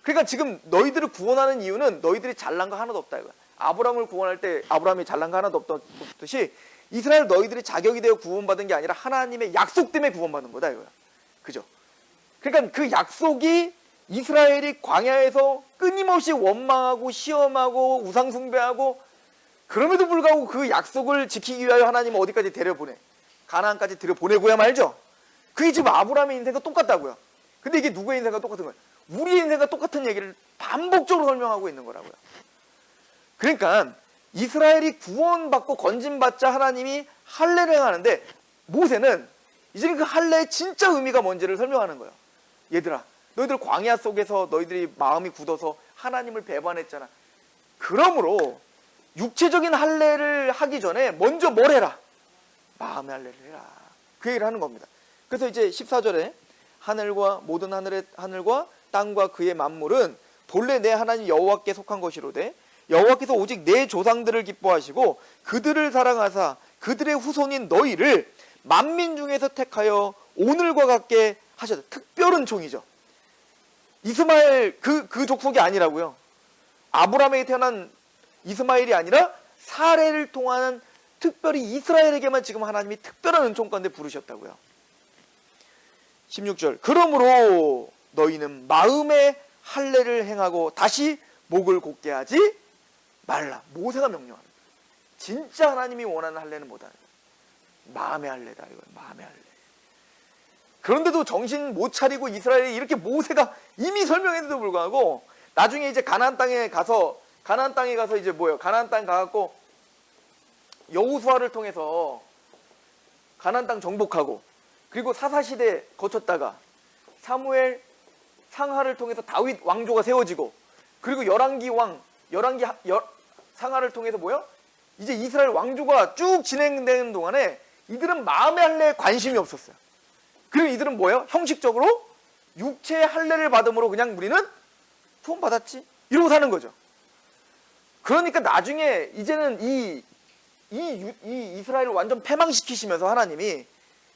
그러니까 지금 너희들을 구원하는 이유는 너희들이 잘난 거 하나도 없다 이거야. 아브라함을 구원할 때 아브라함이 잘난 거 하나도 없듯이 이스라엘 너희들이 자격이 되어 구원받은 게 아니라 하나님의 약속 때문에 구원받은 거다 이거야. 그죠? 그러니까 그 약속이 이스라엘이 광야에서 끊임없이 원망하고 시험하고 우상숭배하고 그럼에도 불구하고 그 약속을 지키기 위하여 하나님은 어디까지 데려보내? 가나안까지 데려보내고야 말죠. 그게 지금 아브라함의 인생과 똑같다고요. 근데 이게 누구의 인생과 똑같은 거예요? 우리의 인생과 똑같은 얘기를 반복적으로 설명하고 있는 거라고요. 그러니까 이스라엘이 구원받고 건진받자 하나님이 할례를 행하는데 모세는 이제 그 할례의 진짜 의미가 뭔지를 설명하는 거예요. 얘들아, 너희들 광야 속에서 너희들이 마음이 굳어서 하나님을 배반했잖아. 그러므로 육체적인 할례를 하기 전에 먼저 뭘 해라? 마음의 할례를 해라. 그 얘기를 하는 겁니다. 그래서 이제 14절에 하늘과 모든 하늘과 땅과 그의 만물은 본래 내 하나님 여호와께 속한 것이로되 여호와께서 오직 내 조상들을 기뻐하시고 그들을 사랑하사 그들의 후손인 너희를 만민 중에서 택하여 오늘과 같게 하셨다. 특별한 종이죠. 이스마엘 그 족속이 아니라고요. 아브라함에게 태어난 이스마엘이 아니라 사례를 통한 특별히 이스라엘에게만 지금 하나님이 특별한 은총 가운데 부르셨다고요. 16절 그러므로 너희는 마음의 할례를 행하고 다시 목을 곧게 하지 말라. 모세가 명령하는 거예요. 진짜 하나님이 원하는 할례는 뭐다? 마음의 할례다. 이거예요. 마음의 할례. 그런데도 정신 못 차리고 이스라엘이 이렇게 모세가 이미 설명했는데도 불구하고 나중에 이제 가나안 땅에 가서 이제 뭐예요? 가나안 땅 가갖고 여호수아를 통해서 가나안 땅 정복하고 그리고 사사시대 거쳤다가 사무엘 상하를 통해서 다윗 왕조가 세워지고 그리고 열왕기 상하를 통해서 뭐요? 이제 이스라엘 왕조가 쭉 진행되는 동안에 이들은 마음의 할례에 관심이 없었어요. 그리고 이들은 뭐예요? 형식적으로 육체의 할례를 받음으로 그냥 우리는 구원 받았지 이러고 사는 거죠. 그러니까 나중에 이제는 이 이스라엘을 완전 패망시키시면서 하나님이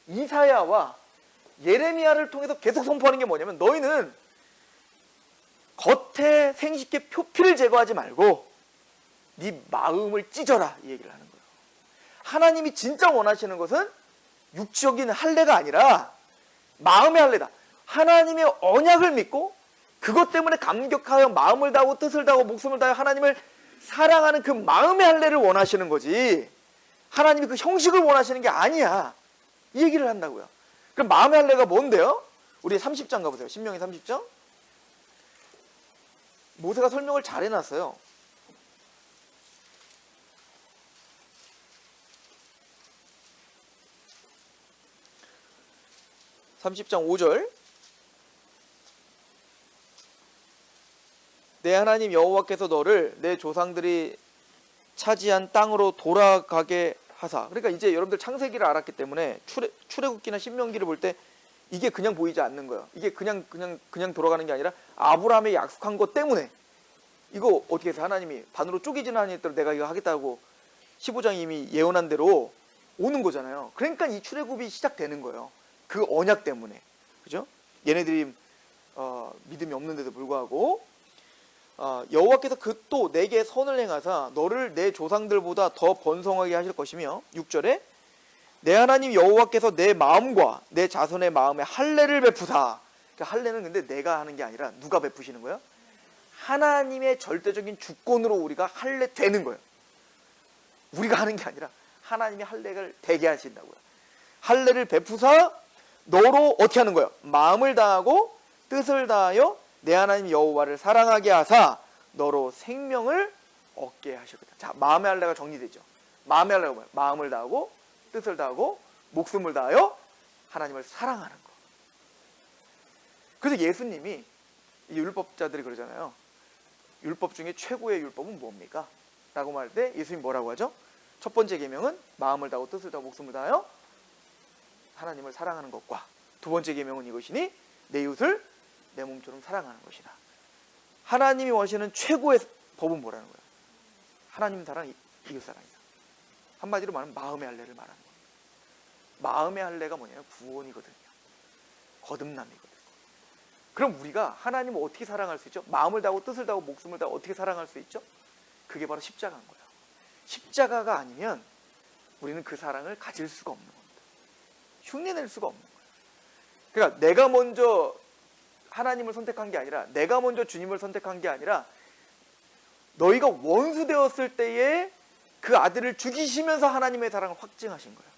이사야와 예레미야를 통해서 계속 선포하는 게 뭐냐면, 너희는 겉에 생식의 표피를 제거하지 말고 네 마음을 찢어라, 이 얘기를 하는 거예요. 하나님이 진짜 원하시는 것은 육적인 할례가 아니라 마음의 할례다. 하나님의 언약을 믿고 그것 때문에 감격하여 마음을 다하고 뜻을 다하고 목숨을 다하여 하나님을 사랑하는 그 마음의 할례를 원하시는 거지, 하나님이 그 형식을 원하시는 게 아니야, 이 얘기를 한다고요. 그럼 마음의 할례가 뭔데요? 우리 30장 가보세요. 신명기 30장. 모세가 설명을 잘 해놨어요. (30장) 5절. 내 하나님 여호와께서 너를 내 조상들이 차지한 땅으로 돌아가게 하사. 그러니까 이제 여러분들 창세기를 알았기 때문에 출애굽기나 신명기를 볼 때 이게 그냥 보이지 않는 거예요. 이게 그냥 돌아가는 게 아니라 아브라함의 약속한 것 때문에, 이거 어떻게 해서 하나님이 반으로 쪼개지는 하나님 때로 내가 이거 하겠다고 15장 이미 예언한 대로 오는 거잖아요. 그러니까 이 출애굽이 시작되는 거예요. 그 언약 때문에. 그죠? 얘네들이 믿음이 없는데도 불구하고 여호와께서 그 또 내게 선을 행하사 너를 내 조상들보다 더 번성하게 하실 것이며, 6절에 내 하나님 여호와께서 내 마음과 내 자손의 마음에 할례를 베푸사. 그러니까 할례는 근데 내가 하는 게 아니라 누가 베푸시는 거예요? 하나님의 절대적인 주권으로 우리가 할례 되는 거예요. 우리가 하는 게 아니라 하나님이 할례를 되게 하신다고요. 할례를 베푸사 너로 어떻게 하는 거예요? 마음을 다하고 뜻을 다하여 내 하나님 여호와를 사랑하게 하사 너로 생명을 얻게 하시거든. 자, 마음의 할례가 정리되죠. 마음의 할례가 뭐예요? 마음을 다하고 뜻을 다하고 목숨을 다하여 하나님을 사랑하는 거. 그래서 예수님이, 이 율법자들이 그러잖아요. 율법 중에 최고의 율법은 뭡니까? 라고 말할 때 예수님이 뭐라고 하죠? 첫 번째 계명은 마음을 다하고 뜻을 다하고 목숨을 다하여 하나님을 사랑하는 것과, 두 번째 계명은 이것이니 내 이웃을 내 몸처럼 사랑하는 것이다. 하나님이 원하시는 최고의 법은 뭐라는 거예요? 하나님 사랑, 이웃 사랑이다. 한마디로 말하면 마음의 할례를 말하는 거예요. 마음의 할례가 뭐냐면 구원이거든요. 거듭남이거든요. 그럼 우리가 하나님을 어떻게 사랑할 수 있죠? 마음을 다하고 뜻을 다하고 목숨을 다하고 어떻게 사랑할 수 있죠? 그게 바로 십자가인 거예요. 십자가가 아니면 우리는 그 사랑을 가질 수가 없는 겁니다. 흉내낼 수가 없는 거예요. 그러니까 내가 먼저 하나님을 선택한 게 아니라, 내가 먼저 주님을 선택한 게 아니라, 너희가 원수 되었을 때에 그 아들을 죽이시면서 하나님의 사랑을 확증하신 거예요.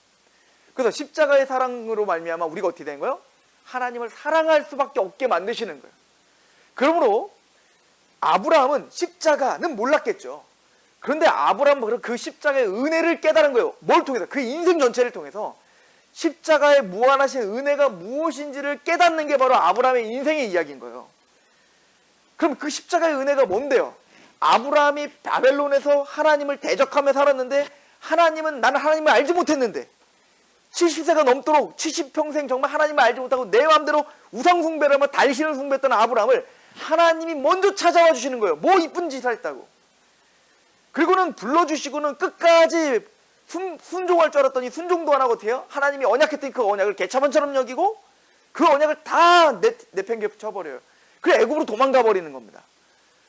그래서 십자가의 사랑으로 말미암아 우리가 어떻게 된 거예요? 하나님을 사랑할 수밖에 없게 만드시는 거예요. 그러므로 아브라함은 십자가는 몰랐겠죠. 그런데 아브라함은 그 십자가의 은혜를 깨달은 거예요. 뭘 통해서? 그 인생 전체를 통해서 십자가의 무한하신 은혜가 무엇인지를 깨닫는 게 바로 아브라함의 인생의 이야기인 거예요. 그럼 그 십자가의 은혜가 뭔데요? 아브라함이 바벨론에서 하나님을 대적하며 살았는데, 하나님은, 나는 하나님을 알지 못했는데 70세가 넘도록 70평생 정말 하나님을 알지 못하고 내 마음대로 우상 숭배를 하며 달신을 숭배했던 아브라함을 하나님이 먼저 찾아와 주시는 거예요. 뭐 이쁜 짓을 했다고. 그리고는 불러주시고는 끝까지 순종할 줄 알았더니 순종도 안 하고 어떻게 해요? 하나님이 언약했던 그 언약을 개차반처럼 여기고 그 언약을 다 내팽개쳐버려요. 그래 애굽으로 도망가 버리는 겁니다.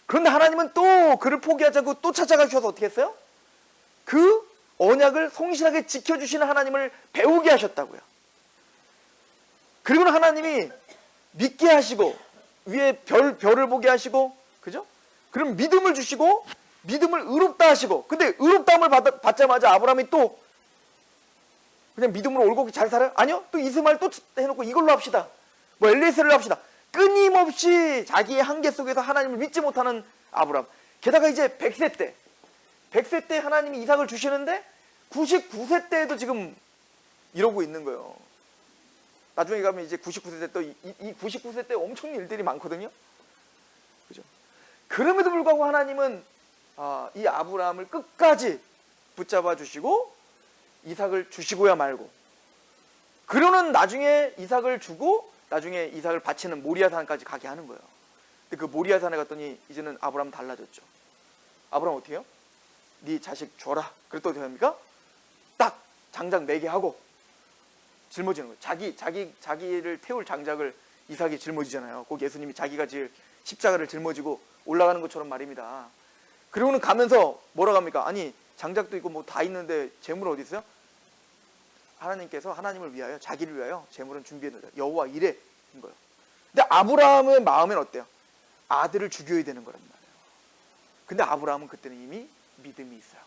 그런데 하나님은 또 그를 포기하지 않고 또 찾아가셔서 어떻게 했어요? 그 언약을 성실하게 지켜주시는 하나님을 배우게 하셨다고요. 그리고는 하나님이 믿게 하시고 위에 별을 보게 하시고, 그죠? 그럼 믿음을 주시고 믿음을 의롭다 하시고, 근데 의롭다함을 받자마자 아브라함이 또 그냥 믿음으로 올곧게 잘 살아요? 아니요. 또 이스마엘 또 해놓고 이걸로 합시다. 뭐 엘리에셀로 합시다. 끊임없이 자기의 한계 속에서 하나님을 믿지 못하는 아브라함. 게다가 이제 100세 때 하나님이 이삭을 주시는데 99세 때에도 지금 이러고 있는 거예요. 나중에 가면 이제 99세 때 또 이 99세 때 엄청 일들이 많거든요. 그죠? 그럼에도 불구하고 하나님은 이 아브라함을 끝까지 붙잡아 주시고 이삭을 주시고야 말고, 그러는 나중에 이삭을 주고 나중에 이삭을 바치는 모리아산까지 가게 하는 거예요. 근데 그 모리아산에 갔더니 이제는 아브라함 달라졌죠. 아브라함 어떻게 해요? 네 자식 줘라. 그랬더니 어떻게 합니까? 딱 장작 4개 하고 짊어지는 거예요. 자기를 태울 장작을 이삭이 짊어지잖아요. 꼭 예수님이 자기가 지을 십자가를 짊어지고 올라가는 것처럼 말입니다. 그리고는 가면서 뭐라고 합니까? 아니 장작도 있고 뭐 다 있는데 재물 어디 있어요? 하나님께서 하나님을 위하여, 자기를 위하여 재물은 준비해 놓으라. 여호와 이레인 거예요. 근데 아브라함의 마음은 어때요? 아들을 죽여야 되는 거란 말이에요. 근데 아브라함은 그때는 이미 믿음이 있어요.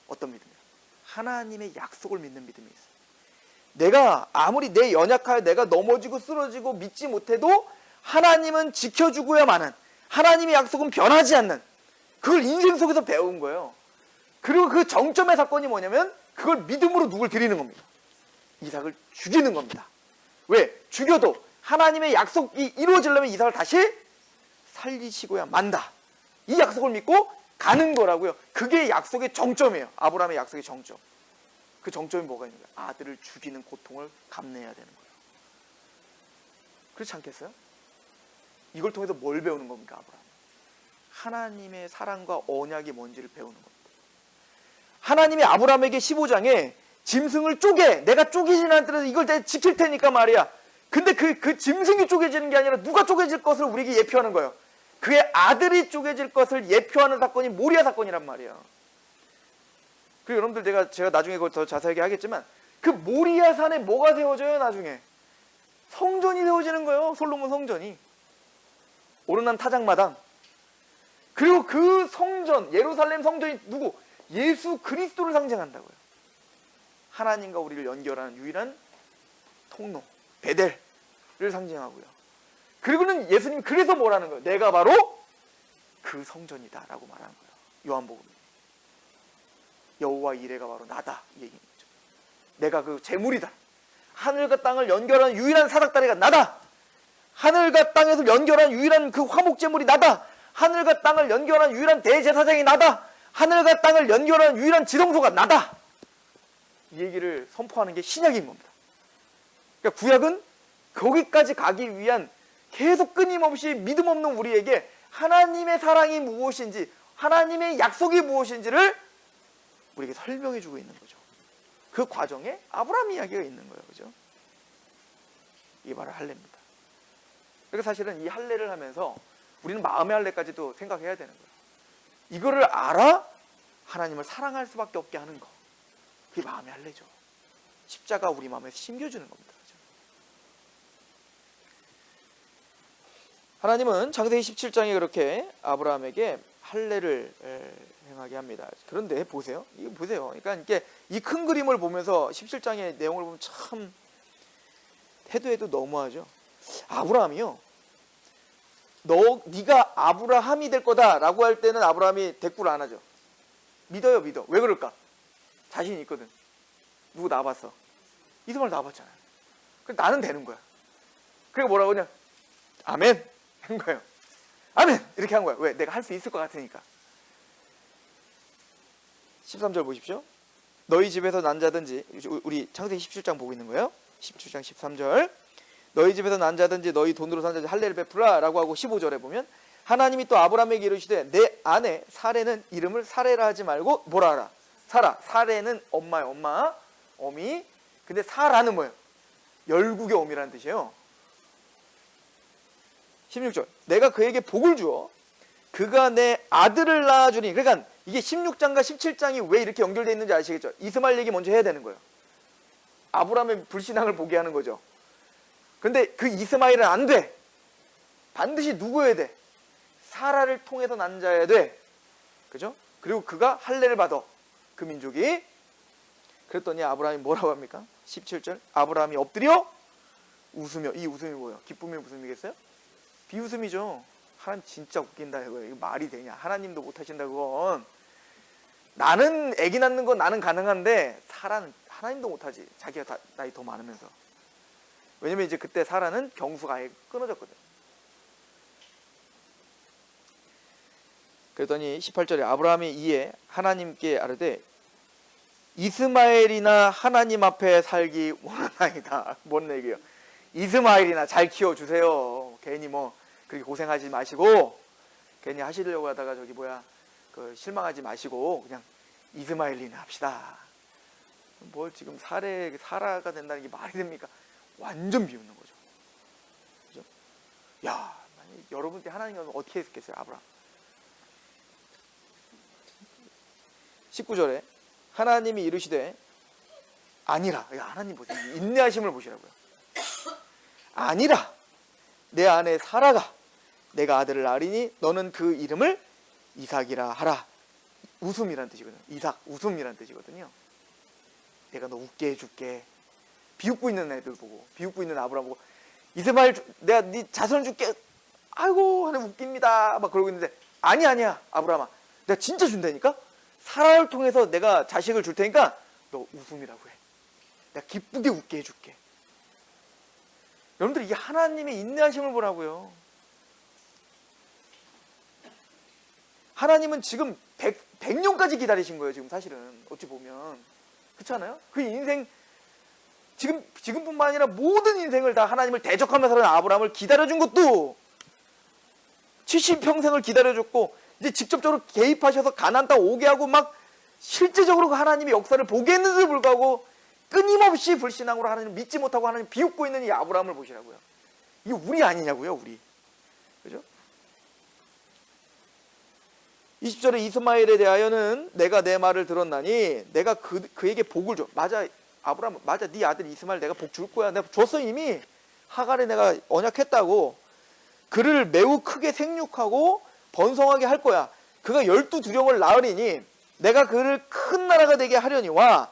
어떤 믿음이에요? 하나님의 약속을 믿는 믿음이 있어요. 내가 아무리 내 연약하여 내가 넘어지고 쓰러지고 믿지 못해도 하나님은 지켜주고야마는, 하나님의 약속은 변하지 않는, 그걸 인생 속에서 배운 거예요. 그리고 그 정점의 사건이 뭐냐면 그걸 믿음으로 누굴 드리는 겁니다. 이삭을 죽이는 겁니다. 왜? 죽여도 하나님의 약속이 이루어지려면 이삭을 다시 살리시고야 만다. 이 약속을 믿고 가는 거라고요. 그게 약속의 정점이에요. 아브라함의 약속의 정점. 그 정점이 뭐가 있는 거예요? 아들을 죽이는 고통을 감내해야 되는 거예요. 그렇지 않겠어요? 이걸 통해서 뭘 배우는 겁니까, 아브라함? 하나님의 사랑과 언약이 뭔지를 배우는 겁니다. 하나님이 아브라함에게 15장에 짐승을 쪼개, 내가 쪼개지는 않더라도 이걸 내가 지킬 테니까 말이야. 근데 그 짐승이 쪼개지는 게 아니라 누가 쪼개질 것을 우리에게 예표하는 거예요. 그의 아들이 쪼개질 것을 예표하는 사건이 모리아 사건이란 말이에요. 그리고 여러분들 제가 나중에 그걸 더 자세하게 하겠지만 그 모리아 산에 뭐가 세워져요? 나중에 성전이 세워지는 거예요. 솔로몬 성전이. 오르난 타작마당. 그리고 그 성전, 예루살렘 성전이 누구? 예수 그리스도를 상징한다고요. 하나님과 우리를 연결하는 유일한 통로, 베델을 상징하고요. 그리고는 예수님이 그래서 뭐라는 거예요? 내가 바로 그 성전이다 라고 말하는 거예요. 요한복음. 여호와 이레가 바로 나다, 이 얘기인 거죠. 내가 그 재물이다. 하늘과 땅을 연결하는 유일한 사닥다리가 나다. 하늘과 땅에서 연결한 유일한 그 화목제물이 나다. 하늘과 땅을 연결한 유일한 대제사장이 나다. 하늘과 땅을 연결한 유일한 지성소가 나다. 이 얘기를 선포하는 게 신약인 겁니다. 그러니까 구약은 거기까지 가기 위한 계속 끊임없이 믿음 없는 우리에게 하나님의 사랑이 무엇인지, 하나님의 약속이 무엇인지를 우리에게 설명해 주고 있는 거죠. 그 과정에 아브라함 이야기가 있는 거예요. 그죠? 이게 바로 할례입니다. 그러니까 사실은 이 할례를 하면서 우리는 마음의 할례까지도 생각해야 되는 거예요. 이거를 알아 하나님을 사랑할 수밖에 없게 하는 거. 그게 마음의 할례죠. 십자가 우리 마음에 심겨주는 겁니다. 그죠? 하나님은 창세기 17장에 그렇게 아브라함에게 할례를 행하게 합니다. 그런데 보세요. 이거 보세요. 그러니까 이게 이 큰 그림을 보면서 17장의 내용을 보면 참 해도 너무하죠. 아브라함이요. 네가 아브라함이 될 거다라고 할 때는 아브라함이 대꾸를 안 하죠. 믿어요, 믿어. 왜 그럴까? 자신이 있거든. 누구 낳아봤어? 이스마엘 낳아봤잖아요. 그래서 나는 되는 거야. 그리고 뭐라고 그냥 아멘 한 거예요. 아멘 이렇게 한 거야. 왜? 내가 할 수 있을 것 같으니까. 13절 보십시오. 너희 집에서 난 자든지, 우리 창세기 17장 보고 있는 거예요. 17장 13절. 너희 집에서 난 자든지 너희 돈으로 산 자든지 할례를 베풀라 라고 하고 15절에 보면 하나님이 또 아브라함에게 이르시되 내 아내 사레는 이름을 사레라 하지 말고 뭐라 하라? 사라. 사레는 엄마예요. 엄마. 어미. 근데 사라는 뭐예요? 열국의 어미라는 뜻이에요. 16절. 내가 그에게 복을 주어 그가 내 아들을 낳아주니. 그러니까 이게 16장과 17장이 왜 이렇게 연결되어 있는지 아시겠죠? 이스마엘 얘기 먼저 해야 되는 거예요. 아브라함의 불신앙을 보게 하는 거죠. 근데 그 이스마엘은 안 돼. 반드시 누구여야 돼? 사라를 통해서 난 자여야 돼. 그죠? 그리고 그가 할례를 받아. 그 민족이. 그랬더니 아브라함이 뭐라고 합니까? 17절. 아브라함이 엎드려 웃으며. 이 웃음이 뭐예요? 기쁨의 웃음이겠어요? 비웃음이죠. 하나님 진짜 웃긴다 이거예요. 이거 말이 되냐? 하나님도 못하신다 그건. 나는 아기 낳는 건 나는 가능한데 사라는 하나님도 못하지. 자기가 나이 더 많으면서. 왜냐면 이제 그때 사라는 경수가 아예 끊어졌거든. 그랬더니 18절에 아브라함이 이에 하나님께 아뢰되 이스마엘이나 하나님 앞에 살기 원하나이다. 뭔 얘기예요? 이스마엘이나 잘 키워주세요. 괜히 뭐 그렇게 고생하지 마시고, 괜히 하시려고 하다가 저기 실망하지 마시고 그냥 이스마엘이나 합시다. 뭘 지금 사라가 된다는 게 말이 됩니까? 완전 비웃는 거죠. 그죠? 야, 여러분 때 하나님은 어떻게 했겠어요? 아브라함 19절에 하나님이 이르시되 아니라, 하나님 보세요. 인내하심을 보시라고요. 아니라 내 아내 사라가 내가 아들을 낳으리니 너는 그 이름을 이삭이라 하라. 웃음이란 뜻이거든요. 이삭, 웃음이란 뜻이거든요. 내가 너 웃게 해줄게. 비웃고 있는 애들 보고, 비웃고 있는 아브라함 보고, 이스마엘 내가 네 자손 줄게. 아이고 하나님 웃깁니다 막 그러고 있는데, 아니야 아브라함아, 내가 진짜 준다니까. 사라를 통해서 내가 자식을 줄 테니까 너 웃음이라고 해. 내가 기쁘게 웃게 해줄게. 여러분들, 이게 하나님의 인내하심을 보라고요. 하나님은 지금 100년까지 기다리신 거예요. 지금 사실은 어찌 보면 그렇잖아요. 그 인생 지금뿐만 아니라 모든 인생을 다 하나님을 대적하면서 사는 아브라함을 기다려준 것도 70평생을 기다려줬고, 이제 직접적으로 개입하셔서 가나안 땅 오게 하고 막 실제적으로 그 하나님의 역사를 보게 했는데도 불구하고 끊임없이 불신앙으로 하나님 믿지 못하고 하나님 비웃고 있는 이 아브라함을 보시라고요. 이게 우리 아니냐고요, 우리. 그죠? 20절에 이스마엘에 대하여는 내가 내 말을 들었나니 내가 그에게 복을 줘. 맞아, 아브라함, 맞아, 네 아들 이스마엘 내가 복 줄 거야. 내가 줬어. 이미 하갈에 내가 언약했다고. 그를 매우 크게 생육하고 번성하게 할 거야. 그가 12두령을 낳으리니 내가 그를 큰 나라가 되게 하려니와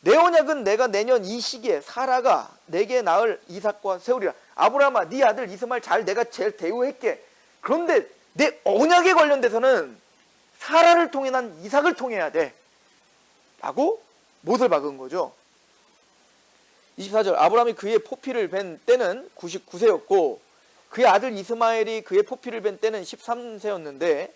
내 언약은 내가 내년 이 시기에 사라가 내게 낳을 이삭과 세우리라. 아브라함아, 네 아들 이스마엘 내가 제일 대우할게. 그런데 내 언약에 관련돼서는 사라를 통해 난 이삭을 통해야 돼 라고 못을 박은 거죠. 24절, 아브라함이 그의 포피를 뵌 때는 99세였고 그의 아들 이스마엘이 그의 포피를 뵌 때는 13세였는데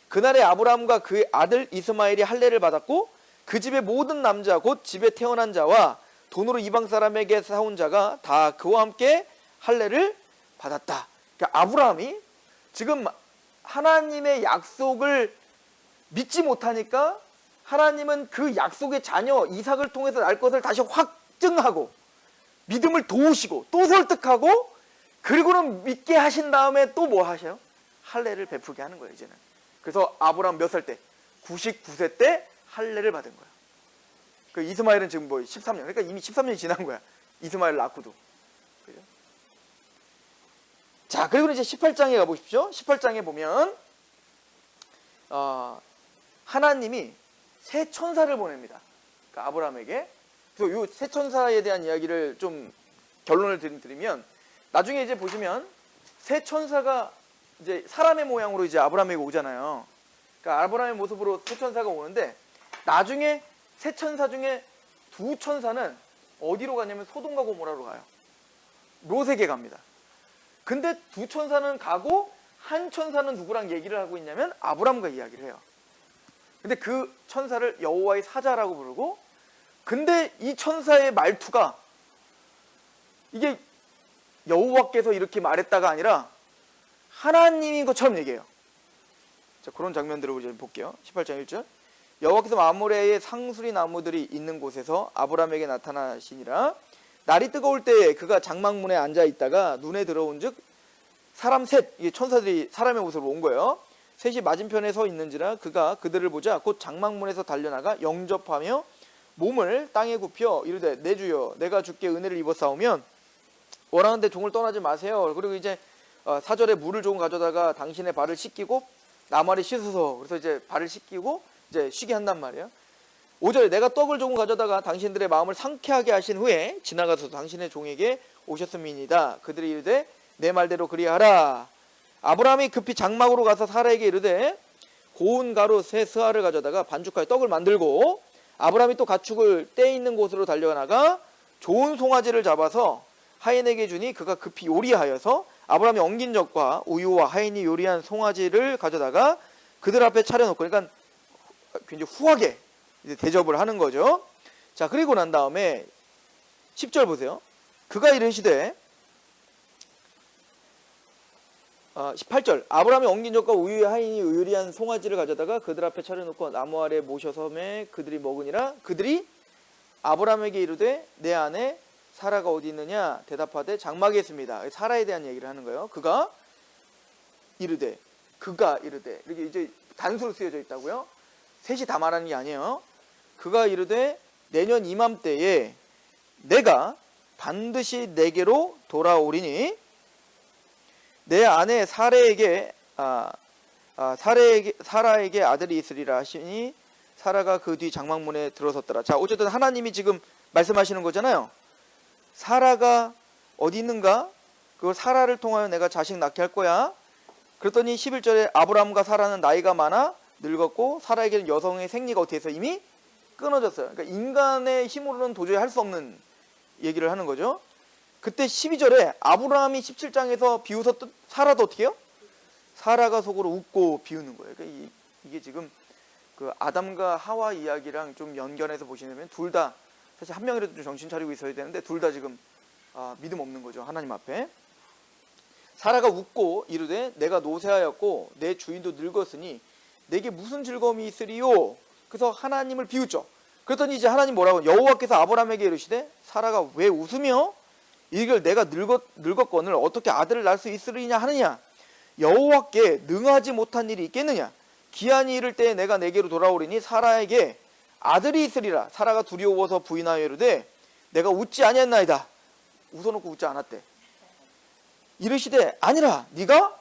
그날에 아브라함과 그의 아들 이스마엘이 할례를 받았고 그 집의 모든 남자 곧 집에 태어난 자와 돈으로 이방 사람에게 사온 자가 다 그와 함께 할례를 받았다. 그러니까 아브라함이 지금 하나님의 약속을 믿지 못하니까 하나님은 그 약속의 자녀 이삭을 통해서 날 것을 다시 확증하고 믿음을 도우시고 또 설득하고, 그리고는 믿게 하신 다음에 또 뭐 하셔요? 할례를 베풀게 하는 거예요, 이제는. 그래서 아브라함 몇 살 때? 99세 때 할례를 받은 거야. 그 이스마엘은 지금 13년. 그러니까 이미 13년이 지난 거야. 이스마엘 낳고도. 그죠? 자, 그리고 이제 18장에 가보십시오. 18장에 보면 하나님이 새 천사를 보냅니다. 그러니까 아브라함에게. 그래서 이 새 천사에 대한 이야기를 좀 결론을 드리면, 나중에 이제 보시면 새 천사가 이제 사람의 모양으로 이제 아브라함에게 오잖아요. 그러니까 아브라함의 모습으로 새 천사가 오는데, 나중에 새 천사 중에 두 천사는 어디로 가냐면 소돔과 고모라로 가요. 롯에게 갑니다. 근데 두 천사는 가고 한 천사는 누구랑 얘기를 하고 있냐면 아브라함과 이야기를 해요. 근데 그 천사를 여호와의 사자라고 부르고, 근데 이 천사의 말투가 이게 여호와께서 이렇게 말했다가 아니라 하나님인 것처럼 얘기해요. 자, 그런 장면들을 우리 좀 볼게요. 18장 1절. 여호와께서 마므레의 상수리 나무들이 있는 곳에서 아브라함에게 나타나시니라. 날이 뜨거울 때에 그가 장막문에 앉아 있다가 눈에 들어온즉 사람 셋, 이게 천사들이 사람의 모습으로 온 거예요. 셋이 맞은편에 서 있는지라 그가 그들을 보자 곧 장막문에서 달려나가 영접하며 몸을 땅에 굽혀 이르되 내 주여 내가 주께 은혜를 입었사오면 원하는데 종을 떠나지 마세요. 그리고 이제 4절에 물을 조금 가져다가 당신의 발을 씻기고 나말이 씻어서, 그래서 이제 발을 씻기고 이제 쉬게 한단 말이에요. 5절에 내가 떡을 조금 가져다가 당신들의 마음을 상쾌하게 하신 후에 지나가서 당신의 종에게 오셨음이니이다. 그들이 이르되 내 말대로 그리하라. 아브라함이 급히 장막으로 가서 사라에게 이르되 고운 가루 새 스아를 가져다가 반죽하여 떡을 만들고, 아브라함이 또 가축을 떼 있는 곳으로 달려나가 좋은 송아지를 잡아서 하인에게 주니 그가 급히 요리하여서 아브라함이 엉긴 젖과 우유와 하인이 요리한 송아지를 가져다가 그들 앞에 차려놓고, 그러니까 굉장히 후하게 이제 대접을 하는 거죠. 자, 그리고 난 다음에 10절 보세요. 그가 이르시되 18절 아브라함이 엉긴 젖과 우유에 하인이 의리한 송아지를 가져다가 그들 앞에 차려놓고 나무 아래 모셔서 매 그들이 먹으니라. 그들이 아브라함에게 이르되 내 아내 사라가 어디 있느냐 대답하되 장막에 있습니다. 사라에 대한 얘기를 하는 거예요. 그가 이르되 이렇게 이제 단수로 쓰여져 있다고요. 셋이 다 말하는 게 아니에요. 그가 이르되 내년 이맘때에 내가 반드시 내게로 돌아오리니 내 아내 사라에게 아들이 있으리라 하시니 사라가 그 뒤 장막문에 들어섰더라. 자, 어쨌든 하나님이 지금 말씀하시는 거잖아요. 사라가 어디 있는가? 그 사라를 통하여 내가 자식 낳게 할 거야. 그랬더니 11절에 아브라함과 사라는 나이가 많아 늙었고 사라에게는 여성의 생리가 어떻게 해서 이미 끊어졌어요. 그러니까 인간의 힘으로는 도저히 할 수 없는 얘기를 하는 거죠. 그때 12절에 아브라함이 17장에서 비웃었던 사라도 어떻게 해요? 사라가 속으로 웃고 비우는 거예요. 그러니까 이게 지금 그 아담과 하와 이야기랑 좀 연결해서 보시면 둘 다 사실 한 명이라도 좀 정신 차리고 있어야 되는데 둘 다 지금 믿음 없는 거죠. 하나님 앞에. 사라가 웃고 이르되 내가 노쇠하였고 내 주인도 늙었으니 내게 무슨 즐거움이 있으리요? 그래서 하나님을 비웃죠. 그랬더니 이제 하나님 뭐라고? 여호와께서 아브라함에게 이르시되 사라가 왜 웃으며 이걸 내가 늙었거늘 어떻게 아들을 낳을 수 있으리냐 하느냐? 여호와께 능하지 못한 일이 있겠느냐? 기한이 이를 때에 내가 내게로 돌아오리니 사라에게 아들이 있으리라. 사라가 두려워서 부인하여 이르되 내가 웃지 아니했나이다. 웃어놓고 웃지 않았대. 이르시되 아니라 네가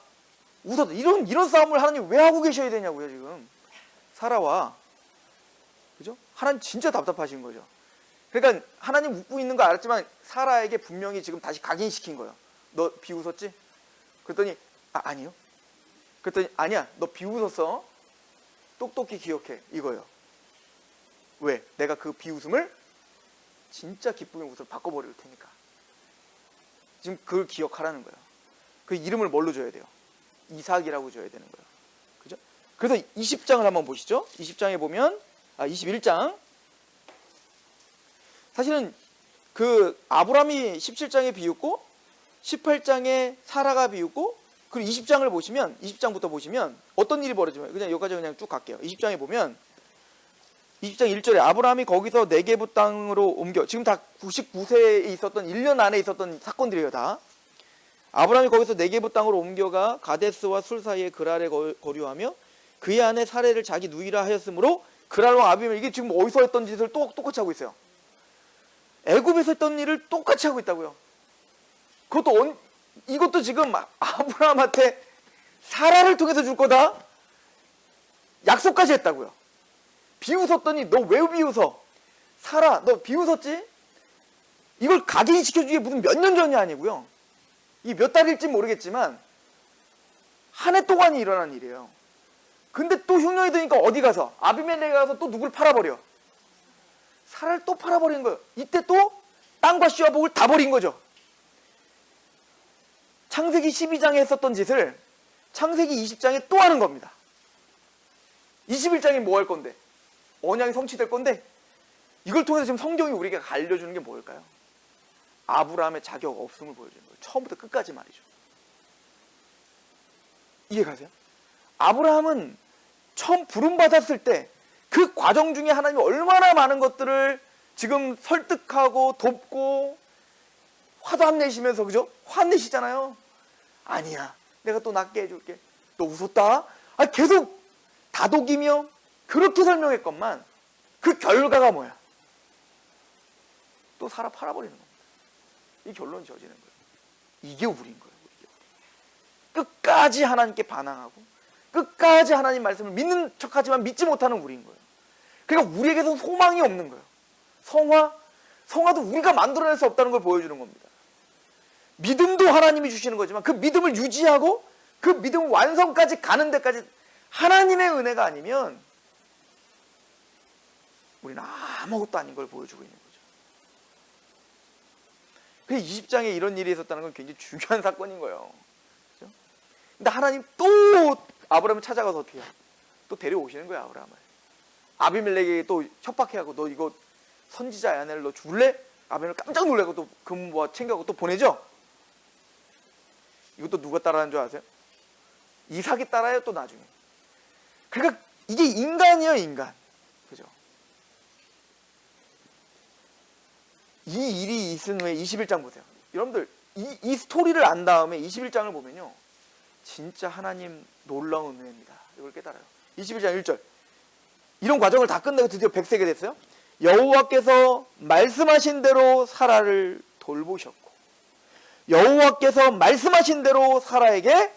웃었다. 이런 싸움을 하나님 왜 하고 계셔야 되냐고요 지금. 사라와. 그죠? 하나님 진짜 답답하신 거죠. 그러니까 하나님 웃고 있는 거 알았지만 사라에게 분명히 지금 다시 각인시킨 거예요. 너 비웃었지? 그랬더니 아니요. 그랬더니 아니야 너 비웃었어. 똑똑히 기억해 이거예요. 왜? 내가 그 비웃음을 진짜 기쁨의 웃음을 바꿔버릴 테니까. 지금 그걸 기억하라는 거예요. 그 이름을 뭘로 줘야 돼요? 이삭이라고 줘야 되는 거예요. 그죠? 그래서 20장을 한번 보시죠. 20장에 보면 21장 사실은 그 아브라함이 17장에 비웃고 18장에 사라가 비웃고 그리고 20장을 보시면 20장부터 보시면 어떤 일이 벌어지면 그냥 여기까지 그냥 쭉 갈게요. 20장에 보면 20장 1절에 아브라함이 거기서 네게부 땅으로 옮겨 지금 다 99세에 있었던 1년 안에 있었던 사건들이에요. 다 아브라함이 거기서 네게부 땅으로 옮겨가 가데스와 술 사이에 그랄에 거류하며 그의 아내 사레를 자기 누이라 하였으므로 그랄 왕 아비멜 이게 지금 어디서 했던 짓을 똑같이 하고 있어요. 애굽에서 했던 일을 똑같이 하고 있다고요. 이것도 지금 아브라함한테 사라를 통해서 줄 거다 약속까지 했다고요. 비웃었더니 너 왜 비웃어? 사라 너 비웃었지? 이걸 각인시켜주기 무슨 몇 년 전이 아니고요. 이 몇 달일지 모르겠지만 한 해 동안이 일어난 일이에요. 근데 또 흉년이 드니까 어디 가서 아비멜렉에 가서 또 누굴 팔아버려. 사라를 또 팔아버리는 거예요. 이때 또 땅과 씨와 복을 다 버린 거죠. 창세기 12장에 했었던 짓을 창세기 20장에 또 하는 겁니다. 21장에 뭐 할 건데? 언약이 성취될 건데 이걸 통해서 지금 성경이 우리에게 알려주는 게 뭘까요? 아브라함의 자격 없음을 보여주는 거예요. 처음부터 끝까지 말이죠. 이해 가세요? 아브라함은 처음 부름받았을 때 그 과정 중에 하나님이 얼마나 많은 것들을 지금 설득하고 돕고 화도 안 내시면서 그죠? 화내시잖아요. 아니야 내가 또 낫게 해줄게. 너 웃었다? 계속 다독이며 그렇게 설명했건만 그 결과가 뭐야? 또 사라 팔아버리는 겁니다. 이 결론이 저지는 거예요. 이게 우리인 거예요. 끝까지 하나님께 반항하고 끝까지 하나님 말씀을 믿는 척하지만 믿지 못하는 우리인 거예요. 그러니까 우리에게서 소망이 없는 거예요. 성화도 우리가 만들어낼 수 없다는 걸 보여주는 겁니다. 믿음도 하나님이 주시는 거지만 그 믿음을 유지하고 그 믿음 완성까지 가는 데까지 하나님의 은혜가 아니면 우리는 아무것도 아닌 걸 보여주고 있는 거죠. 그래서 20장에 이런 일이 있었다는 건 굉장히 중요한 사건인 거예요. 그렇죠? 근데 하나님 또 아브라함을 찾아가서 어떻게 해요? 또 데려오시는 거예요. 아브라함을. 아비멜렉에게 또 협박해하고 너 이거 선지자 아내를 너 죽을래? 아벨을 깜짝 놀라고 또 금모아 챙겨가고 또 보내죠. 이것도 누가 따라하는 줄 아세요? 이삭이 따라요, 또 나중에. 그러니까 이게 인간이에요, 인간. 그죠? 이 일이 있은 후에 21장 보세요. 여러분들 이 스토리를 안 다음에 21장을 보면요, 진짜 하나님 놀라운 은혜입니다. 이걸 깨달아요. 21장 1절. 이런 과정을 다 끝내고 드디어 100세가 됐어요. 여호와께서 말씀하신 대로 사라를 돌보셨고 여호와께서 말씀하신 대로 사라에게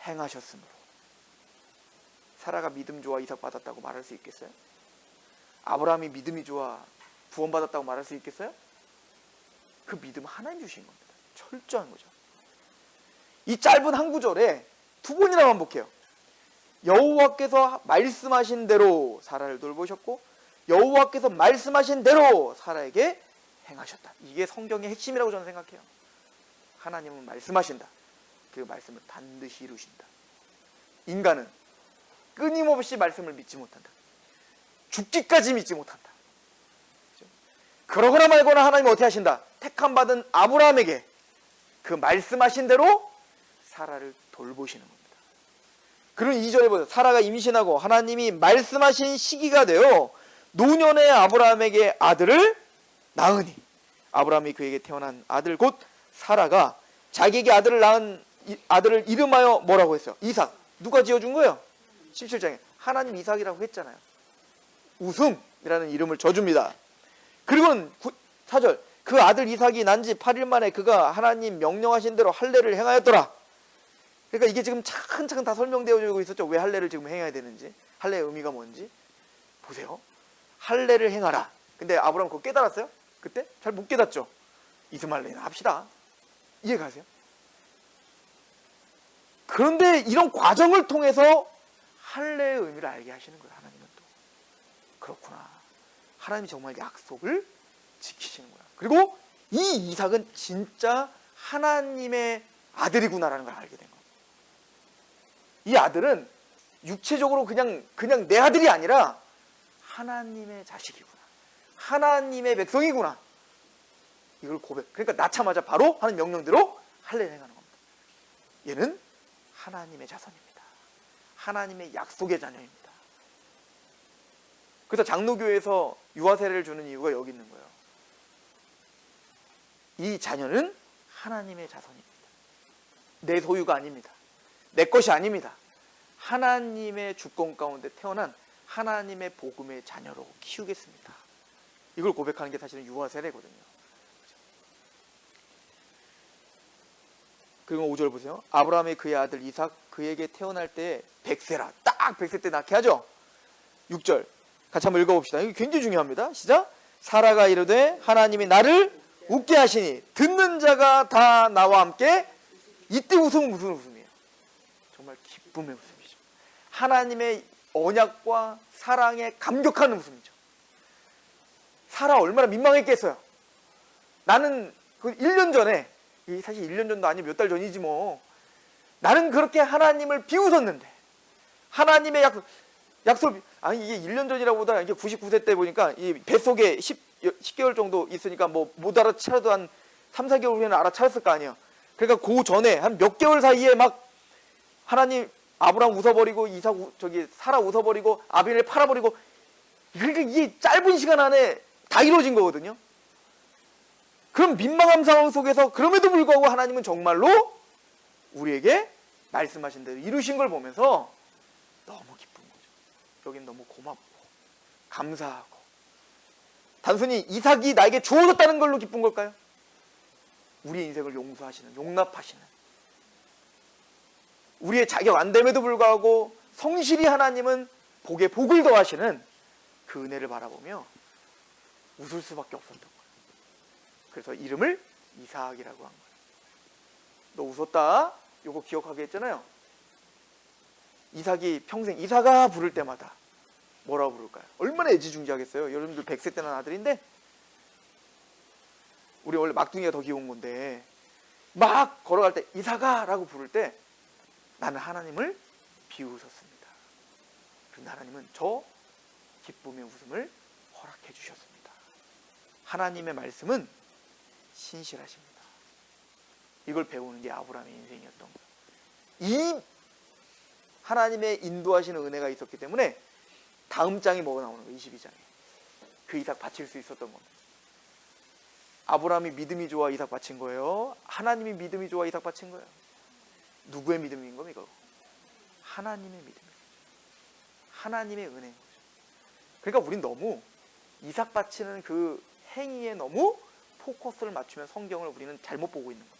행하셨으므로. 사라가 믿음 좋아 이삭 받았다고 말할 수 있겠어요? 아브라함이 믿음이 좋아 구원받았다고 말할 수 있겠어요? 그 믿음 하나님 주신 겁니다. 철저한 거죠. 이 짧은 한 구절에 두 번이나 반복해요. 여호와께서 말씀하신 대로 사라를 돌보셨고 여호와께서 말씀하신 대로 사라에게 행하셨다. 이게 성경의 핵심이라고 저는 생각해요. 하나님은 말씀하신다. 그 말씀을 반드시 이루신다. 인간은 끊임없이 말씀을 믿지 못한다. 죽기까지 믿지 못한다. 그러거나 말거나 하나님은 어떻게 하신다? 택함 받은 아브라함에게 그 말씀하신 대로 사라를 돌보시는 겁니다. 그런 2절에 보세요. 사라가 임신하고 하나님이 말씀하신 시기가 되어 노년의 아브라함에게 아들을 낳으니 아브라함이 그에게 태어난 아들 곧 사라가 자기에게 아들을 낳은 아들을 이름하여 뭐라고 했어요? 이삭. 누가 지어준 거예요? 17장에 하나님 이삭이라고 했잖아요. 웃음이라는 이름을 줘줍니다. 그리고는 4절 그 아들 이삭이 난 지 8일 만에 그가 하나님 명령하신 대로 할례를 행하였더라. 그러니까 이게 지금 차근차근 다 설명되어지고 있었죠. 왜 할례를 지금 행해야 되는지, 할례의 의미가 뭔지. 보세요. 할례를 행하라. 근데 아브라함 그거 깨달았어요? 그때? 잘 못 깨닫죠. 이스마엘이나 합시다. 이해가세요? 그런데 이런 과정을 통해서 할례의 의미를 알게 하시는 거예요. 하나님은 또. 그렇구나. 하나님이 정말 약속을 지키시는구나. 그리고 이 이삭은 진짜 하나님의 아들이구나라는 걸 알게 된 거예요. 이 아들은 육체적으로 그냥 내 아들이 아니라 하나님의 자식이구나. 하나님의 백성이구나. 이걸 고백. 그러니까 낳자마자 바로 하는 명령대로 할례를 행하는 겁니다. 얘는 하나님의 자손입니다. 하나님의 약속의 자녀입니다. 그래서 장로교에서 유아세례를 주는 이유가 여기 있는 거예요. 이 자녀는 하나님의 자손입니다. 내 소유가 아닙니다. 내 것이 아닙니다. 하나님의 주권 가운데 태어난 하나님의 복음의 자녀로 키우겠습니다. 이걸 고백하는 게 사실은 유아세례거든요. 그리고 5절 보세요. 아브라함이 그의 아들 이삭 그에게 태어날 때 100세라. 딱 100세 때 낳게 하죠. 6절 같이 한번 읽어봅시다. 이거 굉장히 중요합니다. 시작. 사라가 이르되 하나님이 나를 웃게 하시니 듣는 자가 다 나와 함께. 이때 웃음은 무슨 웃음이에요? 정말 기쁨의 웃음이죠. 하나님의 언약과 사랑에 감격하는 웃음이죠. 사라 얼마나 민망했겠어요. 나는 그 1년 전에, 사실 1년 전도 아니고 몇 달 전이지 뭐, 나는 그렇게 하나님을 비웃었는데 하나님의 약속, 아니 이게 1년 전이라고 보다 이게 99세 때 보니까 이 뱃속에 10개월 정도 있으니까 뭐 못 알아차려도 한 3, 4개월 후에는 알아차렸을 거 아니에요. 그러니까 그 전에 한 몇 개월 사이에 막 하나님 아브라함 웃어버리고 이삭 사라 웃어버리고 아벨을 팔아버리고, 그러니까 이게 짧은 시간 안에 다 이루어진 거거든요. 그럼 민망한 상황 속에서 그럼에도 불구하고 하나님은 정말로 우리에게 말씀하신 대로 이루신 걸 보면서 너무 기쁜 거죠. 여긴 너무 고맙고 감사하고. 단순히 이삭이 나에게 주어졌다는 걸로 기쁜 걸까요? 우리의 인생을 용서하시는, 용납하시는, 우리의 자격 안 됨에도 불구하고 성실히 하나님은 복에 복을 더하시는 그 은혜를 바라보며 웃을 수밖에 없었던 거예요. 그래서 이름을 이삭이라고 한 거예요. 너 웃었다? 요거 기억하게 했잖아요. 이삭이 평생 이삭아 부를 때마다 뭐라고 부를까요? 얼마나 애지중지하겠어요. 여러분들 100세 때 난 아들인데, 우리 원래 막둥이가 더 귀여운 건데 막 걸어갈 때 이삭아 라고 부를 때 나는 하나님을 비웃었습니다. 그런데 하나님은 저 기쁨의 웃음을 허락해 주셨습니다. 하나님의 말씀은 신실하십니다. 이걸 배우는 게 아브라함의 인생이었던 거예요. 이 하나님의 인도하시는 은혜가 있었기 때문에 다음 장이 뭐가 나오는 거예요? 22장에. 그 이삭 바칠 수 있었던 겁니다. 아브라함이 믿음이 좋아 이삭 바친 거예요? 하나님이 믿음이 좋아 이삭 바친 거예요? 누구의 믿음인 겁니까? 하나님의 믿음이에요. 하나님의 은혜인 거죠. 그러니까 우린 너무 이삭 바치는 그 행위에 너무 포커스를 맞추면 성경을 우리는 잘못 보고 있는 거예요.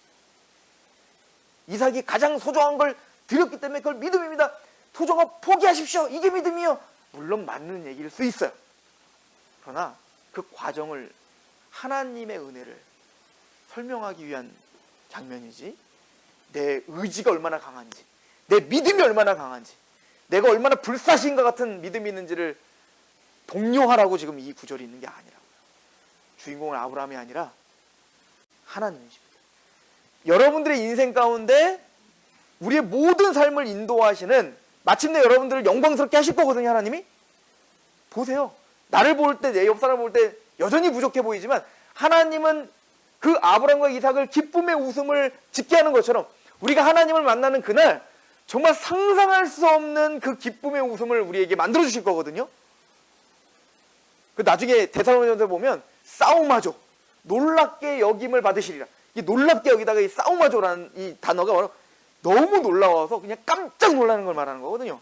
이삭이 가장 소중한 걸 드렸기 때문에 그걸 믿음입니다. 소중한 거 포기하십시오. 이게 믿음이요. 물론 맞는 얘기일 수 있어요. 그러나 그 과정을 하나님의 은혜를 설명하기 위한 장면이지, 내 의지가 얼마나 강한지, 내 믿음이 얼마나 강한지, 내가 얼마나 불사신과 같은 믿음이 있는지를 독려하라고 지금 이 구절이 있는 게 아니라고요. 주인공은 아브라함이 아니라 하나님이십니다. 여러분들의 인생 가운데 우리의 모든 삶을 인도하시는, 마침내 여러분들을 영광스럽게 하실 거거든요. 하나님이. 보세요. 나를 볼 때, 내 옆 사람을 볼 때 여전히 부족해 보이지만 하나님은 그 아브라함과 이삭을 기쁨의 웃음을 짓게 하는 것처럼 우리가 하나님을 만나는 그날 정말 상상할 수 없는 그 기쁨의 웃음을 우리에게 만들어 주실 거거든요. 그 나중에 데살로니가서 보면 싸움하죠. 놀랍게 여김을 받으시리라. 이 놀랍게 여기다가 이 싸움하죠라는 이 단어가 바로 너무 놀라워서 그냥 깜짝 놀라는 걸 말하는 거거든요.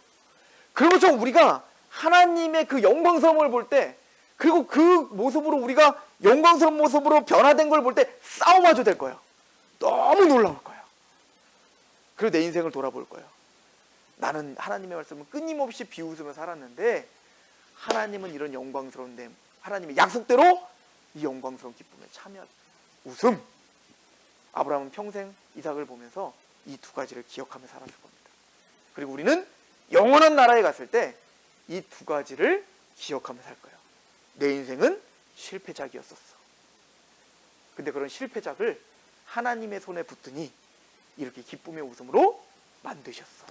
그리고 우리가 하나님의 그 영광스러움을 볼 때, 그리고 그 모습으로 우리가 영광스러운 모습으로 변화된 걸 볼 때 싸움하죠 될 거예요. 너무 놀라울 거예요. 그리고 내 인생을 돌아볼 거예요. 나는 하나님의 말씀을 끊임없이 비웃으며 살았는데 하나님은 이런 영광스러운 데, 하나님의 약속대로 이 영광스러운 기쁨에 참여한 웃음. 아브라함은 평생 이삭을 보면서 이 두 가지를 기억하며 살았을 겁니다. 그리고 우리는 영원한 나라에 갔을 때 이 두 가지를 기억하며 살 거예요. 내 인생은 실패작이었었어. 근데 그런 실패작을 하나님의 손에 붙드니 이렇게 기쁨의 웃음으로 만드셨어.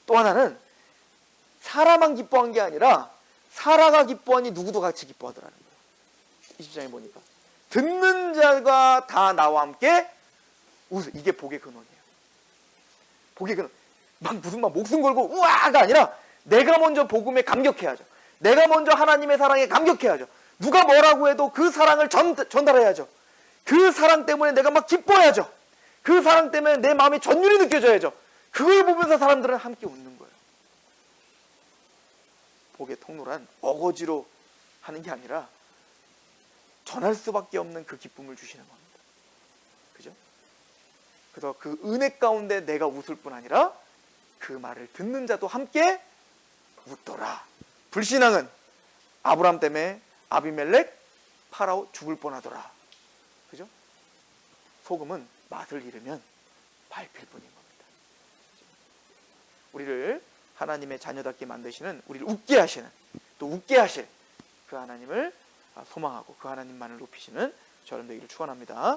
또 하나는 사라만 기뻐한 게 아니라 사라가 기뻐하니 누구도 같이 기뻐하더라는 거예요. 20장에 보니까 듣는 자가 다 나와 함께 웃어. 이게 복의 근원이에요. 복의 근원. 무슨 목숨 걸고 우와가 아니라 내가 먼저 복음에 감격해야죠. 내가 먼저 하나님의 사랑에 감격해야죠. 누가 뭐라고 해도 그 사랑을 전달해야죠. 그 사랑 때문에 내가 막 기뻐야죠. 그 사랑 때문에 내 마음이 전율이 느껴져야죠. 그걸 보면서 사람들은 함께 웃는 거예요. 복의 통로란 어거지로 하는 게 아니라 전할 수밖에 없는 그 기쁨을 주시는 겁니다. 그죠? 그래서 그 은혜 가운데 내가 웃을 뿐 아니라 그 말을 듣는 자도 함께 웃더라. 불신앙은 아브라함 때문에 아비멜렉, 파라오 죽을 뻔하더라. 그죠? 소금은 맛을 잃으면 밟힐 뿐인 겁니다. 우리를 하나님의 자녀답게 만드시는, 우리를 웃게 하시는, 또 웃게 하실 그 하나님을 소망하고 그 하나님만을 높이시는 저런 되기를 축원합니다.